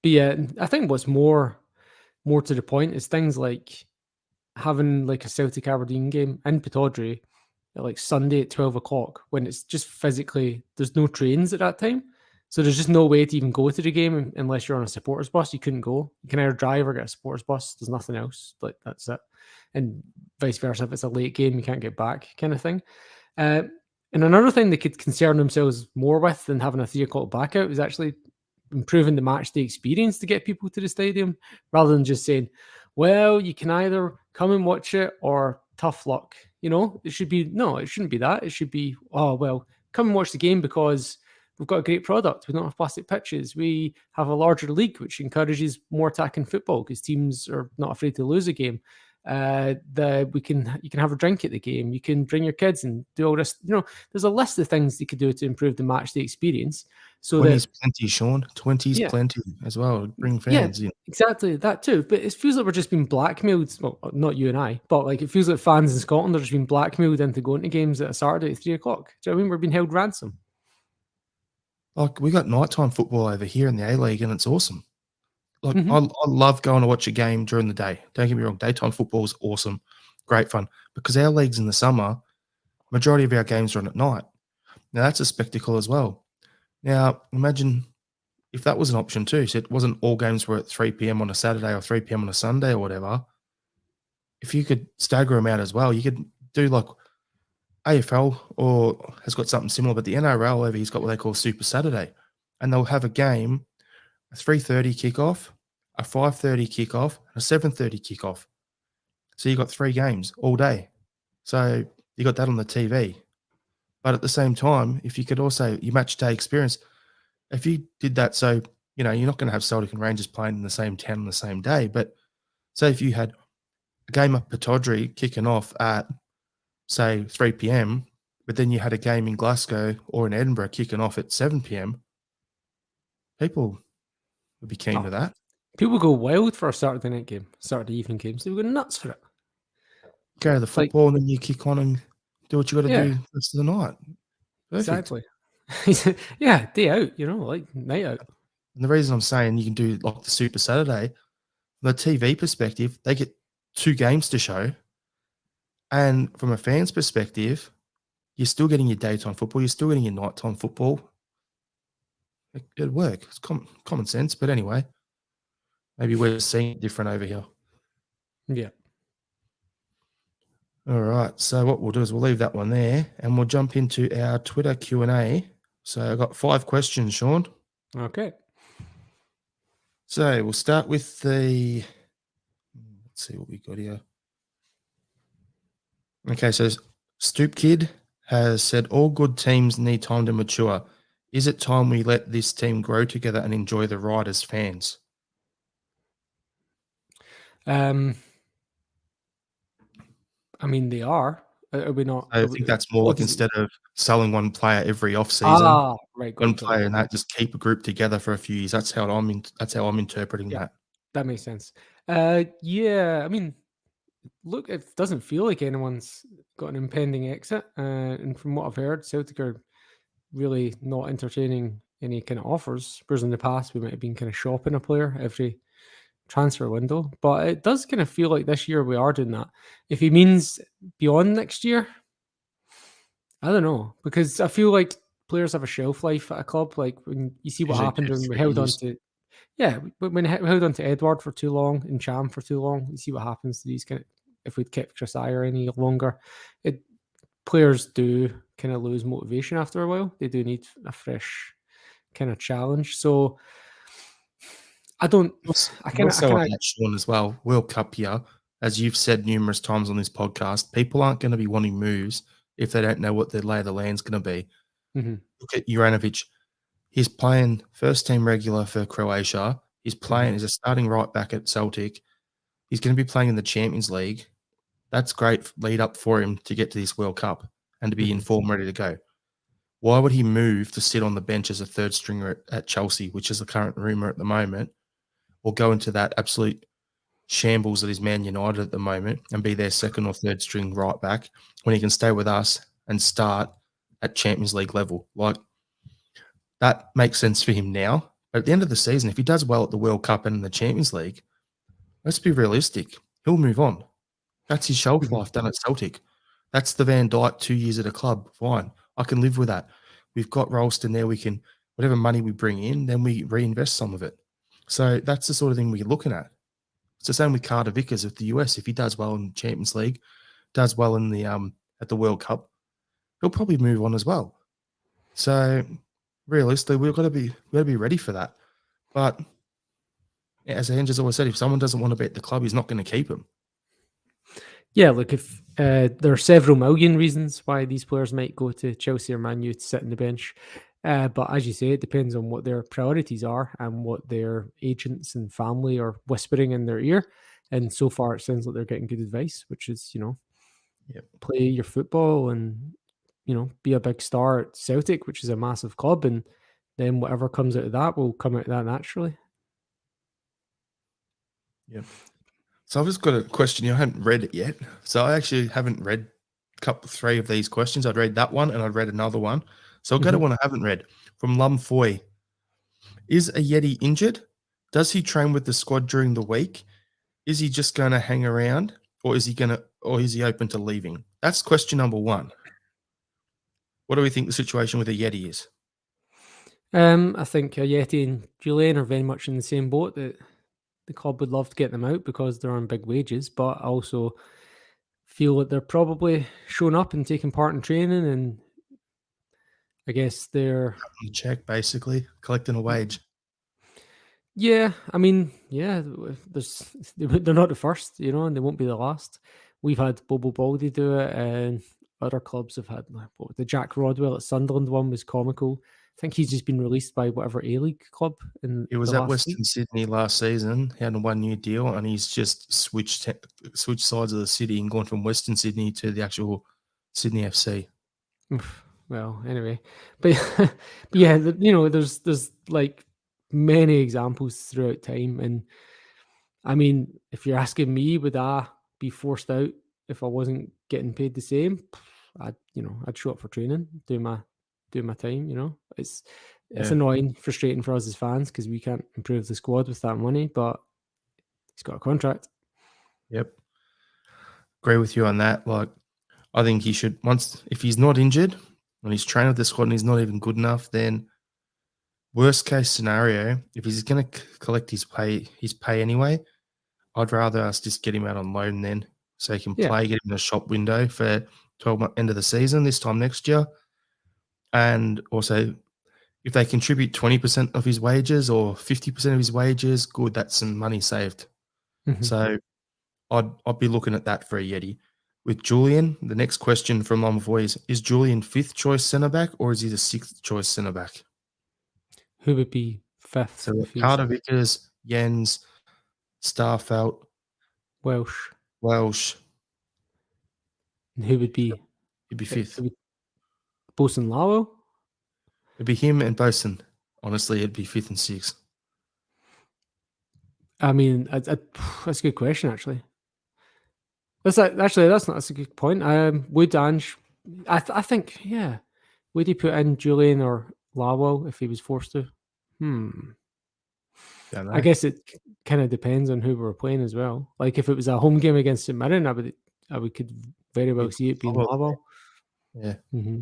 Speaker 2: yeah, I think what's more to the point is things like having like a Celtic Aberdeen game in Pittodrie at like Sunday at 12 o'clock when it's just physically there's no trains at that time. So there's just no way to even go to the game unless you're on a supporters bus. You couldn't go. You can either drive or get a supporters bus. There's nothing else. Like that's it. And vice versa. If it's a late game, you can't get back kind of thing. And another thing they could concern themselves more with than having a 3 o'clock blackout is actually improving the match day experience to get people to the stadium rather than just saying, well, you can either come and watch it or tough luck. It should be, no, it shouldn't be that. It should be, oh, well, come and watch the game because we've got a great product. We don't have plastic pitches. We have a larger league, which encourages more attacking football because teams are not afraid to lose a game. You can have a drink at the game. You can bring your kids and do all this. There's a list of things you could do to improve the match day experience. So
Speaker 1: 20's plenty, Sean. 20's plenty as well. Bring fans in.
Speaker 2: Exactly that too. But it feels like we're just being blackmailed. Well, not you and I, but like it feels like fans in Scotland are just being blackmailed into going to games at a Saturday at 3 o'clock. Do you know what I mean? We're being held ransom.
Speaker 1: Like we got nighttime football over here in the A-League, and it's awesome. Like I love going to watch a game during the day. Don't get me wrong, daytime football is awesome, great fun. Because our leagues in the summer, majority of our games are on at night. Now that's a spectacle as well. Now imagine if that was an option too, so it wasn't all games were at 3 p.m. on a Saturday or 3 p.m. on a Sunday or whatever, if you could stagger them out as well, you could do like AFL or has got something similar, but the NRL over he's got what they call Super Saturday, and they'll have a game, a 3:30 kickoff, a 5:30 kickoff, and a 7:30 kickoff. So you got 3 games all day. So you got that on the TV. But at the same time, if you could also your match day experience, if you did that, so you're not going to have Celtic and Rangers playing in the same town on the same day, but say if you had a game up Pittodrie kicking off at say 3 p.m., but then you had a game in Glasgow or in Edinburgh kicking off at 7 p.m., people would be keen to that.
Speaker 2: People go wild for a Saturday night game, Saturday evening games. They would go nuts for it.
Speaker 1: Go to the football and then you kick on and do what you got to do the rest of the night. Perfect.
Speaker 2: Exactly. Yeah, day out, like night out.
Speaker 1: And the reason I'm saying you can do like the Super Saturday, from a TV perspective, they get 2 games to show. And from a fan's perspective, you're still getting your daytime football, you're still getting your nighttime football. It'd work. It's common sense. But anyway, maybe we're seeing it different over here.
Speaker 2: Yeah.
Speaker 1: All right. So what we'll do is we'll leave that one there and we'll jump into our Twitter Q&A. So I've got 5 questions, Sean.
Speaker 2: Okay.
Speaker 1: So we'll start with let's see what we got here. Okay, so Stoop Kid has said all good teams need time to mature. Is it time we let this team grow together and enjoy the ride as fans?
Speaker 2: I mean, they are. Are we not?
Speaker 1: I think that's more like instead of selling one player every off season,
Speaker 2: right,
Speaker 1: one player and that just keep a group together for a few years. That's how I'm interpreting that.
Speaker 2: That makes sense. Yeah, I mean, look, it doesn't feel like anyone's got an impending exit, and from what I've heard, Celtic are really not entertaining any kind of offers. Whereas in the past, we might have been kind of shopping a player every transfer window, but it does kind of feel like this year we are doing that. If he means beyond next year, I don't know, because I feel like players have a shelf life at a club. Like when you see what happened when we held on to, when we held on to Edward for too long and Cham for too long, you see what happens to these kind of. If we'd kept Chris Iyer any longer, players do kind of lose motivation after a while. They do need a fresh kind of challenge. So I don't. I kind of
Speaker 1: that, Sean, as well. World Cup year, as you've said numerous times on this podcast, people aren't going to be wanting moves if they don't know what the lay of the land's going to be.
Speaker 2: Mm-hmm.
Speaker 1: Look at Juranovic. He's playing first team regular for Croatia. He's playing as a starting right back at Celtic. He's going to be playing in the Champions League. That's great lead up for him to get to this World Cup and to be in form, ready to go. Why would he move to sit on the bench as a third stringer at Chelsea, which is the current rumour at the moment, or go into that absolute shambles that is Man United at the moment and be their second or third string right back when he can stay with us and start at Champions League level? Like, that makes sense for him now. But at the end of the season, if he does well at the World Cup and in the Champions League, let's be realistic. He'll move on. That's his shelf life done at Celtic. That's the Van Dijk 2 years at a club. Fine. I can live with that. We've got Ralston there. We can, whatever money we bring in, then we reinvest some of it. So that's the sort of thing we're looking at. It's the same with Carter Vickers of the US. If he does well in the Champions League, does well in the at the World Cup, he'll probably move on as well. So realistically, we've got to be ready for that. But as Ange always said, if someone doesn't want to be at the club, he's not going to keep him.
Speaker 2: Yeah, look, if there are several million reasons why these players might go to Chelsea or Man U to sit on the bench. But as you say, it depends on what their priorities are and what their agents and family are whispering in their ear. And so far, it sounds like they're getting good advice, which is, play your football and, be a big star at Celtic, which is a massive club. And then whatever comes out of that will come out of that naturally.
Speaker 1: Yeah. So I've just got a question. I hadn't read it yet. So I actually haven't read three of these questions. I'd read that one and I'd read another one. So I'll go to one I haven't read from Lum Foy. Is a Yeti injured? Does he train with the squad during the week? Is he just going to hang around or is he open to leaving? That's question number one. What do we think the situation with a Yeti is?
Speaker 2: I think Yeti and Julian are very much in the same boat, that the club would love to get them out because they're on big wages, but I also feel that they're probably showing up and taking part in training, and I guess they're
Speaker 1: Check, basically, collecting a wage.
Speaker 2: yeah. I mean, yeah. There's they're not the first, and they won't be the last. We've had Bobo Baldy do it, and other clubs have had the Jack Rodwell at Sunderland one was comical. I think he's just been released by whatever A League club in
Speaker 1: He was
Speaker 2: the
Speaker 1: at
Speaker 2: last week.
Speaker 1: Western Sydney last season. He had a 1-year deal, and he's just switched sides of the city and gone from Western Sydney to the actual Sydney FC.
Speaker 2: Well, anyway, but but yeah, there's like many examples throughout time, and I mean, if you're asking me, would I be forced out if I wasn't getting paid the same? I'd show up for training, do my time. It's
Speaker 1: Yeah.
Speaker 2: annoying, frustrating for us as fans because we can't improve the squad with that money, but he's got a contract.
Speaker 1: Yep. Agree with you on that. Like, I think he should, if he's not injured and he's trained with the squad and he's not even good enough, then worst case scenario, if he's going to collect his pay anyway, I'd rather us just get him out on loan then, so he can
Speaker 2: Yeah.
Speaker 1: play, get him in a shop window for 12-month end of the season this time next year. And also, if they contribute 20% of his wages or 50% of his wages, good, that's some money saved.
Speaker 2: Mhm.
Speaker 1: So I'd be looking at that for a Yeti. With Julian, the next question from Lama Boys is Julian 5th choice centre back or is he the 6th choice centre back?
Speaker 2: Who would be fifth
Speaker 1: So
Speaker 2: if he was
Speaker 1: Carter Vickers, Jens, Starfelt,
Speaker 2: Welsh?
Speaker 1: Welsh,
Speaker 2: And who would be
Speaker 1: he'd be
Speaker 2: it
Speaker 1: 5th.
Speaker 2: would Bosun Lawwell?
Speaker 1: It'd be him and Bosun. Honestly, it'd be 5th and 6th.
Speaker 2: I mean, that's a good question, actually. That's a good point. Would Ange? I think, yeah. Would he put in Julian or Lawwell if he was forced to?
Speaker 1: Don't
Speaker 2: I
Speaker 1: know.
Speaker 2: guess it kind of depends on who we were playing as well. Like if it was a home game against St Mirren, I could very well see it being
Speaker 1: Probably,
Speaker 2: Lawwell.
Speaker 1: yeah.
Speaker 2: Mm-hmm.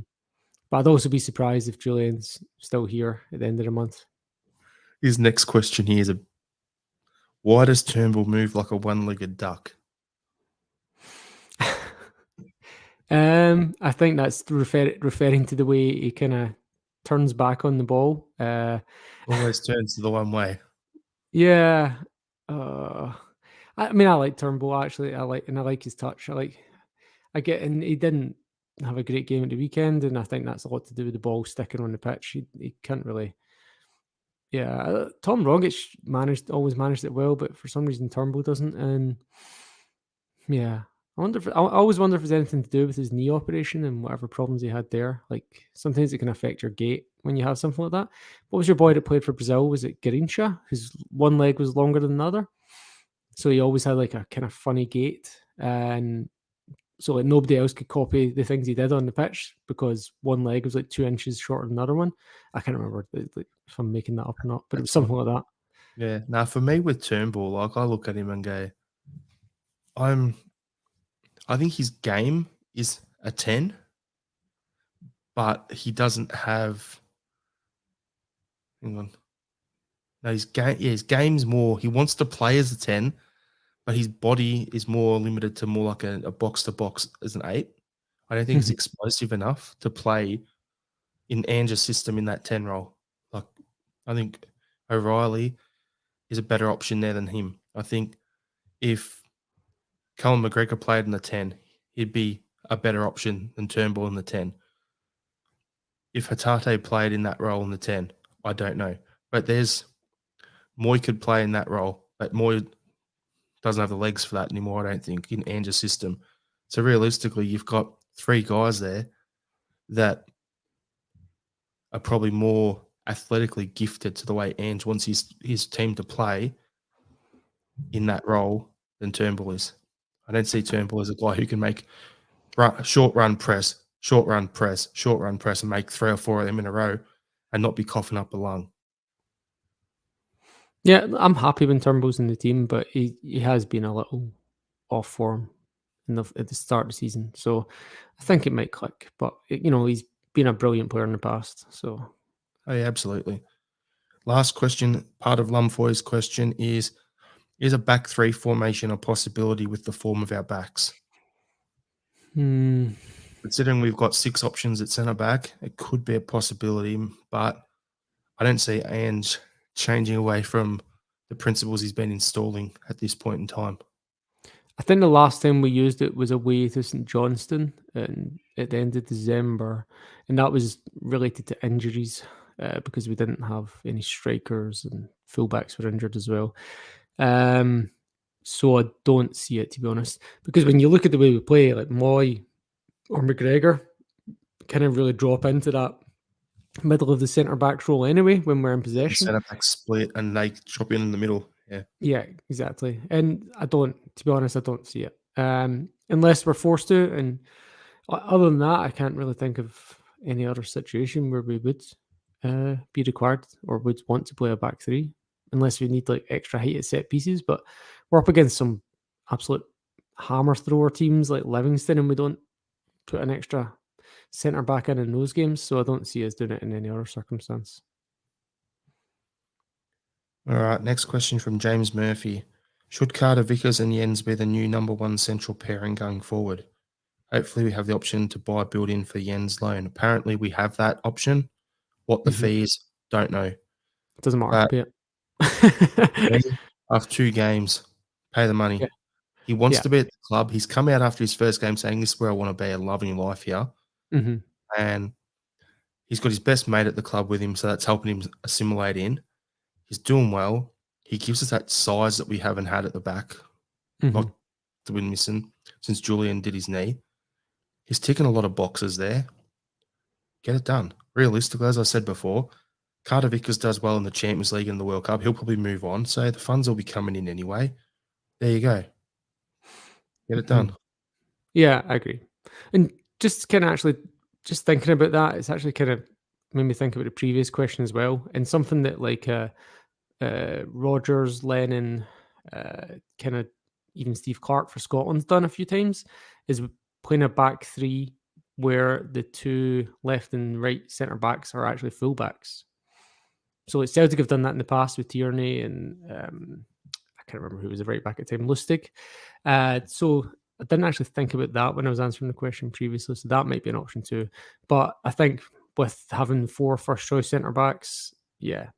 Speaker 2: But I'd also be surprised if Julian's still here at the end of the month.
Speaker 1: His next question here is why does Turnbull move like a one-legged duck?
Speaker 2: I think that's referring to the way he kind of turns back on the ball.
Speaker 1: Always turns to the one way.
Speaker 2: Yeah. I mean, I like Turnbull actually. I like his touch. And he didn't have a great game at the weekend, and I think that's a lot to do with the ball sticking on the pitch. He can't really. Yeah, Tom Rogic always managed it well, but for some reason Turnbull doesn't. And yeah, I always wonder if there's anything to do with his knee operation and whatever problems he had there. Like sometimes it can affect your gait when you have something like that. What was your boy that played for Brazil? Was it Garincha? Whose one leg was longer than the other, so he always had like a kind of funny gait, and so like nobody else could copy the things he did on the pitch because one leg was like 2 inches shorter than the other one. I can't remember if I'm making that up or not, but it was something like that.
Speaker 1: Yeah. Now, for me with Turnbull, like I look at him and go, I think his game is a 10, but he doesn't have. Hang on. No, his game's more. He wants to play as a 10, but his body is more limited to more like a box to box as an 8. I don't think he's explosive enough to play in Ange's system in that 10 role. Like, I think O'Reilly is a better option there than him. I think if Callum McGregor played in the 10, he'd be a better option than Turnbull in the 10. If Hatate played in that role in the 10, I don't know. But Moy could play in that role, but Moy doesn't have the legs for that anymore, I don't think, in Ange's system. So realistically, you've got 3 guys there that are probably more athletically gifted to the way Ange wants his team to play in that role than Turnbull is. I don't see Turnbull as a guy who can make short run press, and make 3 or 4 of them in a row and not be coughing up a lung.
Speaker 2: Yeah, I'm happy when Turnbull's in the team, but he has been a little off form at the start of the season. So I think it might click, but he's been a brilliant player in the past. So
Speaker 1: Oh, yeah, absolutely. Last question, part of Lumfoy's question is a back three formation a possibility with the form of our backs?
Speaker 2: Hmm.
Speaker 1: Considering we've got 6 options at centre back, it could be a possibility, but I don't see Ange changing away from the principles he's been installing at this point in time.
Speaker 2: I think the last time we used it was away to St Johnstone and at the end of December, and that was related to injuries because we didn't have any strikers and fullbacks were injured as well. Um, so I don't see it, to be honest, because when you look at the way we play, like Moy or McGregor kind of really drop into that middle of the centre back role anyway when we're in
Speaker 1: The
Speaker 2: possession.
Speaker 1: centre back split and they chop in the middle. Yeah.
Speaker 2: Yeah, exactly. And I don't, to be honest, I don't see it unless we're forced to. And other than that, I can't really think of any other situation where we would be required or would want to play a back three, unless we need like extra height at set pieces. But we're up against some absolute hammer thrower teams like Livingston, and we don't put an extra centre back in those games. So I don't see us doing it in any other circumstance.
Speaker 1: All right. Next question from James Murphy. Should Carter Vickers and Jens be the new number one central pairing going forward? Hopefully, we have the option to buy build in for Jens loan. Apparently, we have that option. What the
Speaker 2: Mhm.
Speaker 1: fee is, don't know.
Speaker 2: Doesn't matter.
Speaker 1: But
Speaker 2: Yeah.
Speaker 1: me, after 2 games, pay the money.
Speaker 2: Yeah.
Speaker 1: He wants
Speaker 2: Yeah.
Speaker 1: to be at the club. He's come out after his first game saying, "This is where I want to be. I'm loving life here."
Speaker 2: Mhm.
Speaker 1: And he's got his best mate at the club with him, so that's helping him assimilate in. He's doing well. He gives us that size that we haven't had at the back, like
Speaker 2: Mhm.
Speaker 1: that we've been missing since Julian did his knee. He's ticking a lot of boxes there. Get it done. Realistically, as I said before, Carter Vickers does well in the Champions League and the World Cup. He'll probably move on, so the funds will be coming in anyway. There you go. Get it
Speaker 2: Mhm.
Speaker 1: done.
Speaker 2: Yeah, I agree. And just kind of actually, just thinking about that, it's actually kind of made me think about the previous question as well, and something that like Rogers, Lennon, kind of even Steve Clark for Scotland's done a few times is playing a back three where the two left and right centre backs are actually full backs. So like Celtic have done that in the past with Tierney and I can't remember who was the right back at the time, Lustig. So I didn't actually think about that when I was answering the question previously. So that might be an option too. But I think with having 4 first choice centre backs, yeah,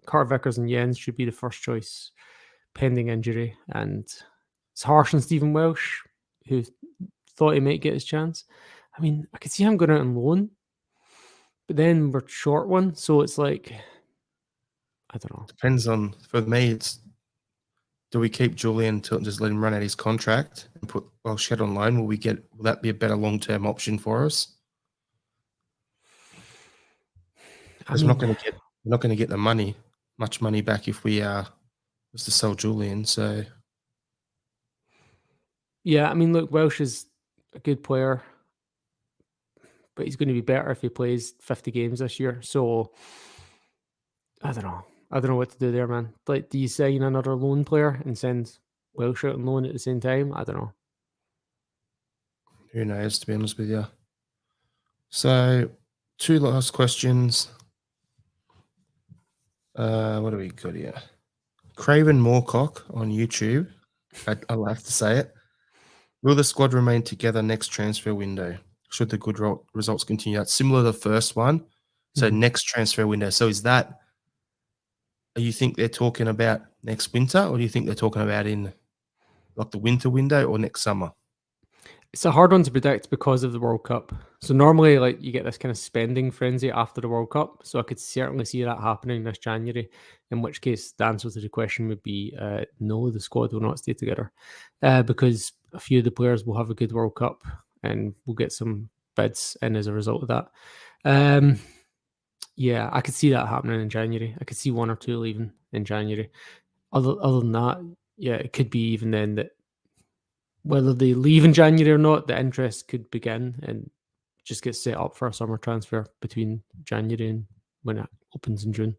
Speaker 2: Carter Vickers and Jens should be the first choice pending injury. And it's harsh on Stephen Welsh, who thought he might get his chance. I mean, I could see him going out on loan, but then we're short one. So it's like, I don't know.
Speaker 1: Depends on, for me, it's do we keep Julian till just let him run out his contract and put Welsh on loan? Will that be a better long term option for us?
Speaker 2: I
Speaker 1: Because
Speaker 2: mean,
Speaker 1: we're not gonna get the much money back if we was to sell Julian. So
Speaker 2: yeah, I mean, look, Welsh is a good player, but he's going to be better if he plays 50 games this year. So I don't know. I don't know what to do there, man. Like, do you sign another loan player and send Welsh out on loan at the same time? I don't know.
Speaker 1: who knows, to be honest with you. So 2 last questions. What do we got here? Craven Moorcock on YouTube. I'll have to say it. Will the squad remain together next transfer window? Should the good results continue? That's similar to the first one. So
Speaker 2: Mhm.
Speaker 1: next transfer window. So is that, you think they're talking about next winter, or do you think they're talking about in like the winter window or next summer?
Speaker 2: It's a hard one to predict because of the World Cup. So normally, like you get this kind of spending frenzy after the World Cup. So I could certainly see that happening this January. In which case, the answer to the question would be no. The squad will not stay together because a few of the players will have a good World Cup and we'll get some bids in as a result of that. Um, yeah, I could see that happening in January. I could see 1 or 2 leaving in January. Other than that, yeah, it could be even then that whether they leave in January or not, the interest could begin and just get set up for a summer transfer between January and when it opens in June.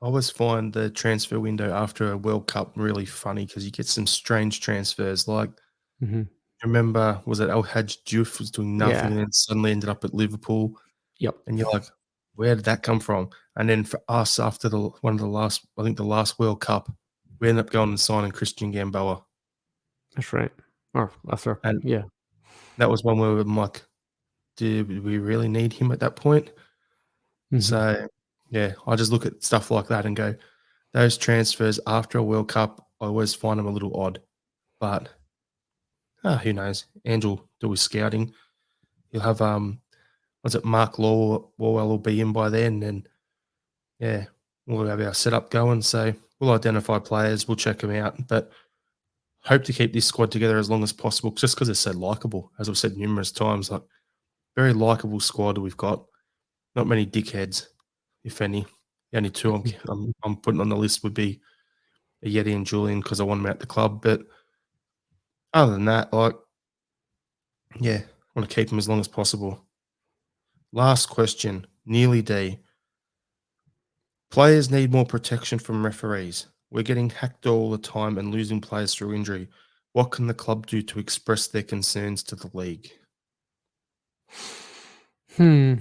Speaker 1: I always find the transfer window after a World Cup really funny because you get some strange transfers. Like,
Speaker 2: Mhm.
Speaker 1: remember, was it El Hadj Diouf was doing nothing
Speaker 2: Yeah.
Speaker 1: and then suddenly ended up at Liverpool?
Speaker 2: Yep.
Speaker 1: And you're like, Where did that come from? And then for us, after the last World Cup, we ended up going and signing Christian Gamboa.
Speaker 2: That's right. Or after,
Speaker 1: And
Speaker 2: yeah.
Speaker 1: that was one where I'm like, did we really need him at that point?
Speaker 2: Mhm.
Speaker 1: So, yeah, I just look at stuff like that and go, those transfers after a World Cup, I always find them a little odd. But who knows? Angel do his scouting. He'll have was it Mark Lawwell will be in by then, and yeah, we'll have our setup going. So we'll identify players, we'll check them out, but hope to keep this squad together as long as possible, just because it's so likable. As I've said numerous times, like very likable squad we've got. Not many dickheads, if any. The only two
Speaker 2: Yeah.
Speaker 1: I'm putting on the list would be Yeti and Julian because I want them out the club. But other than that, like, yeah, I want to keep them as long as possible. Last question, Nearly D. Players need more protection from referees. We're getting hacked all the time and losing players through injury. What can the club do to express their concerns to the league?
Speaker 2: Hmm.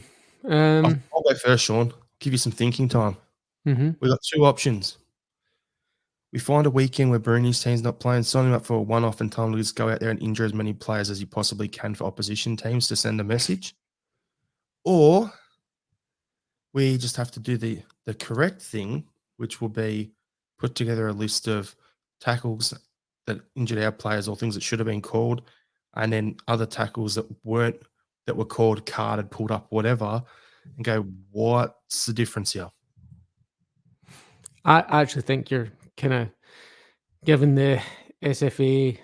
Speaker 1: I'll go first, Sean. Give you some thinking time.
Speaker 2: Mhm.
Speaker 1: We've got two options. We find a weekend where Bruni's team's not playing, sign him up for a one-off and tell him to just go out there and injure as many players as he possibly can for opposition teams to send a message. Or we just have to do the correct thing, which will be put together a list of tackles that injured our players or things that should have been called, and then other tackles that were called, carded, pulled up, whatever, and go, what's the difference here?
Speaker 2: I actually think you're kind of giving the SFA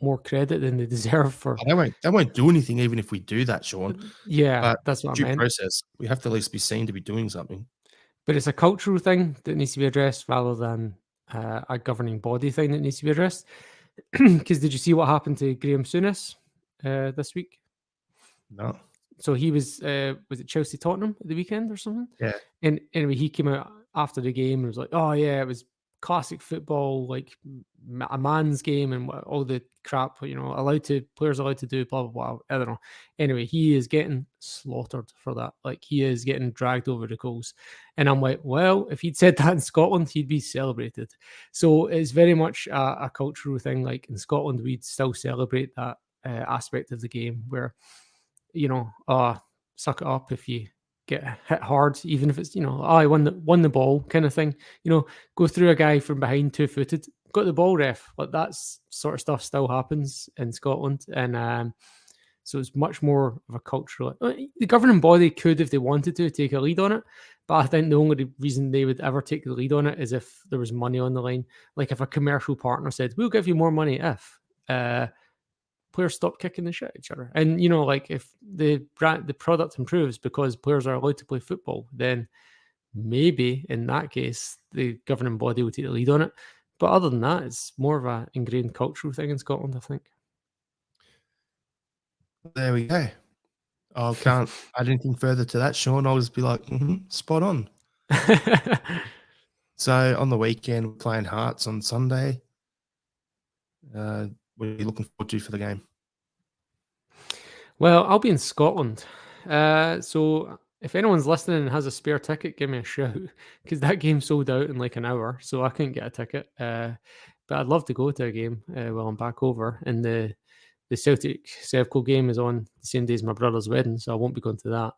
Speaker 2: more credit than they deserve for.
Speaker 1: They won't do anything even if we do that, Sean.
Speaker 2: Yeah,
Speaker 1: But
Speaker 2: that's what I
Speaker 1: due
Speaker 2: meant.
Speaker 1: process, we have to at least be seen to be doing something.
Speaker 2: But it's a cultural thing that needs to be addressed rather than a governing body thing that needs to be addressed. Because did you see what happened to Graham Souness this week?
Speaker 1: No.
Speaker 2: So he was it Chelsea Tottenham at the weekend or something?
Speaker 1: Yeah.
Speaker 2: And anyway, he came out after the game and was like, "Oh yeah, it was classic football, like a man's game and all the crap, players allowed to do, blah blah blah." I don't know. Anyway, he is getting slaughtered for that. Like he is getting dragged over the coals, and I'm like, well, if he'd said that in Scotland, he'd be celebrated. So it's very much a cultural thing. Like in Scotland, we'd still celebrate that aspect of the game where suck it up if you get hit hard, even if it's, I won the ball kind of thing. Go through a guy from behind 2-footed, got the ball, ref. Like that's sort of stuff still happens in Scotland, and so it's much more of a cultural. The governing body could, if they wanted to, take a lead on it, but I think the only reason they would ever take the lead on it is if there was money on the line. Like if a commercial partner said, "We'll give you more money if." Players stop kicking the shit at each other. And like if the product improves because players are allowed to play football, then maybe in that case the governing body will take the lead on it. But other than that, it's more of a ingrained cultural thing in Scotland, I think.
Speaker 1: There we go. I can't add anything further to that, Sean. I'll just be like, spot on. So on the weekend, we're playing Hearts on Sunday. What are you looking forward to for the game?
Speaker 2: Well, I'll be in Scotland. So if anyone's listening and has a spare ticket, give me a shout because that game sold out in like an hour, so I couldn't get a ticket. But I'd love to go to a game while I'm back over. And the Celtic Sevco game is on the same day as my brother's wedding, so I won't be going to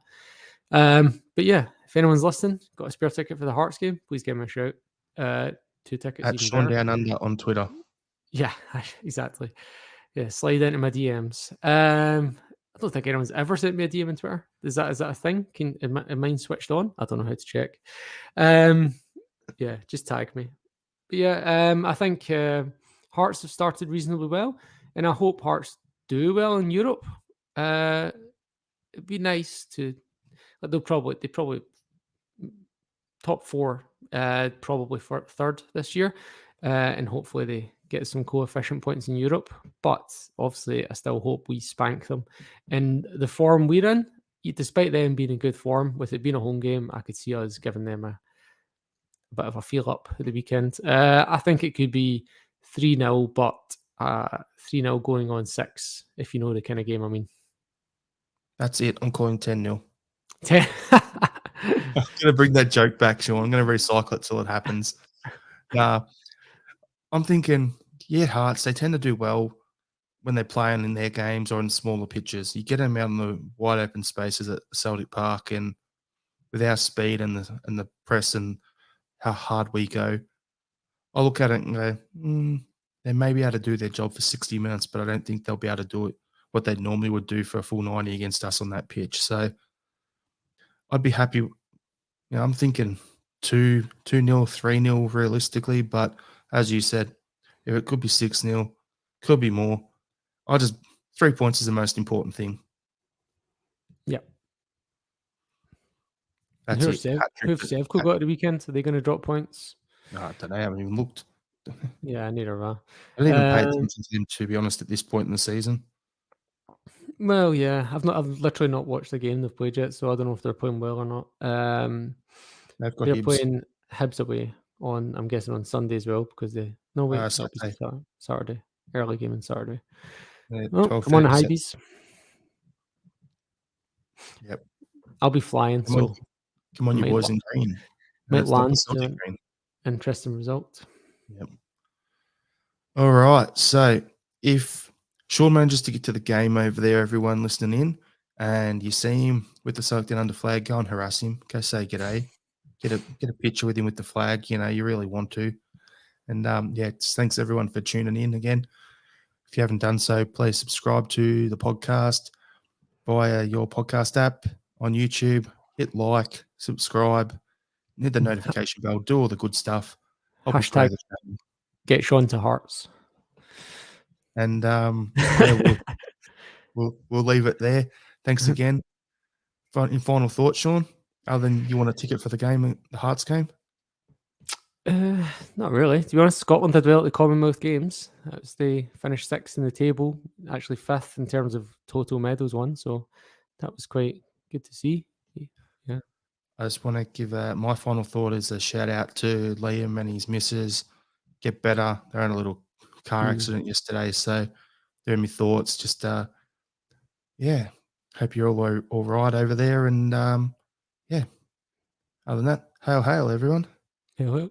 Speaker 2: that. But yeah, if anyone's listening, got a spare ticket for the Hearts game, please give me a shout. 2 tickets
Speaker 1: At
Speaker 2: even
Speaker 1: Sean
Speaker 2: better.
Speaker 1: Down Under on Twitter.
Speaker 2: Yeah, exactly. Yeah, slide into my DMs. I don't think anyone's ever sent me a DM on Twitter. Is that a thing? Am mine switched on? I don't know how to check. Yeah, just tag me. But yeah, I think Hearts have started reasonably well, and I hope Hearts do well in Europe. It'd be nice to. Like they probably top 4, probably for third this year, and hopefully they get some coefficient points in Europe. But obviously, I still hope we spank them. And the form we're in, despite them being in good form, with it being a home game, I could see us giving them a bit of a feel up at the weekend. I think it could be 3-0, but 3-0 going on 6, if you know the kind of game I mean.
Speaker 1: That's it. I'm calling 10-0. I'm gonna bring that joke back, Sean. I'm gonna recycle it till it happens. Nah, I'm thinking, yeah, Hearts, they tend to do well when they're playing in their games or in smaller pitches. You get them out in the wide open spaces at Celtic Park, and with our speed and the press and how hard we go, I look at it and go, they may be able to do their job for 60 minutes, but I don't think they'll be able to do it what they normally would do for a full 90 against us on that pitch. So I'd be happy. I'm thinking 2-0, 3-0 realistically, but as you said, if it could be 6-0, could be more. 3 points is the most important thing.
Speaker 2: Yep. And
Speaker 1: That's it.
Speaker 2: who've Sevco got at the weekend? Are they going to drop points?
Speaker 1: No, I don't know. I haven't even looked.
Speaker 2: Yeah, neither have
Speaker 1: I don't even pay attention to them, to be honest, at this point in the season.
Speaker 2: Well, yeah, I've literally not watched the game they've played yet, so I don't know if they're playing well or not.
Speaker 1: They've got
Speaker 2: They're
Speaker 1: Hibs.
Speaker 2: playing Hibs away on, I'm guessing, on Sunday as well, because no, wait, that'll be
Speaker 1: Saturday.
Speaker 2: Saturday. Early game on Saturday.
Speaker 1: Yeah,
Speaker 2: Oh, come on, the
Speaker 1: 12:30.
Speaker 2: Hybees.
Speaker 1: Yep.
Speaker 2: I'll be flying, so
Speaker 1: Come on, you boys in green.
Speaker 2: might
Speaker 1: That's not the
Speaker 2: land
Speaker 1: Celtic
Speaker 2: to
Speaker 1: green.
Speaker 2: interesting result.
Speaker 1: Yep. All right. So if Sean manages to get to the game over there, everyone listening in, and you see him with the Celtic Down Under flag, go and harass him. Go say g'day. Get a picture with him with the flag. You really want to. And thanks everyone for tuning in again. If you haven't done so, please subscribe to the podcast via your podcast app on YouTube. Hit like, subscribe, hit the notification bell, do all the good stuff. Help us grow the channel.
Speaker 2: Get Sean to Hearts.
Speaker 1: And we'll leave it there. Thanks again. In final thoughts, Sean, other than you want a ticket for the game, the Hearts game?
Speaker 2: Not really. To be honest, Scotland did well at the Commonwealth Games. They finished 6th in the table, actually 5th in terms of total medals won. So that was quite good to see. Yeah.
Speaker 1: I just want to give my final thought is a shout out to Liam and his missus. Get better. They're in a little car accident yesterday, so they're in my thoughts. Just hope you're all right over there. And other than that, hail, everyone.
Speaker 2: Hail.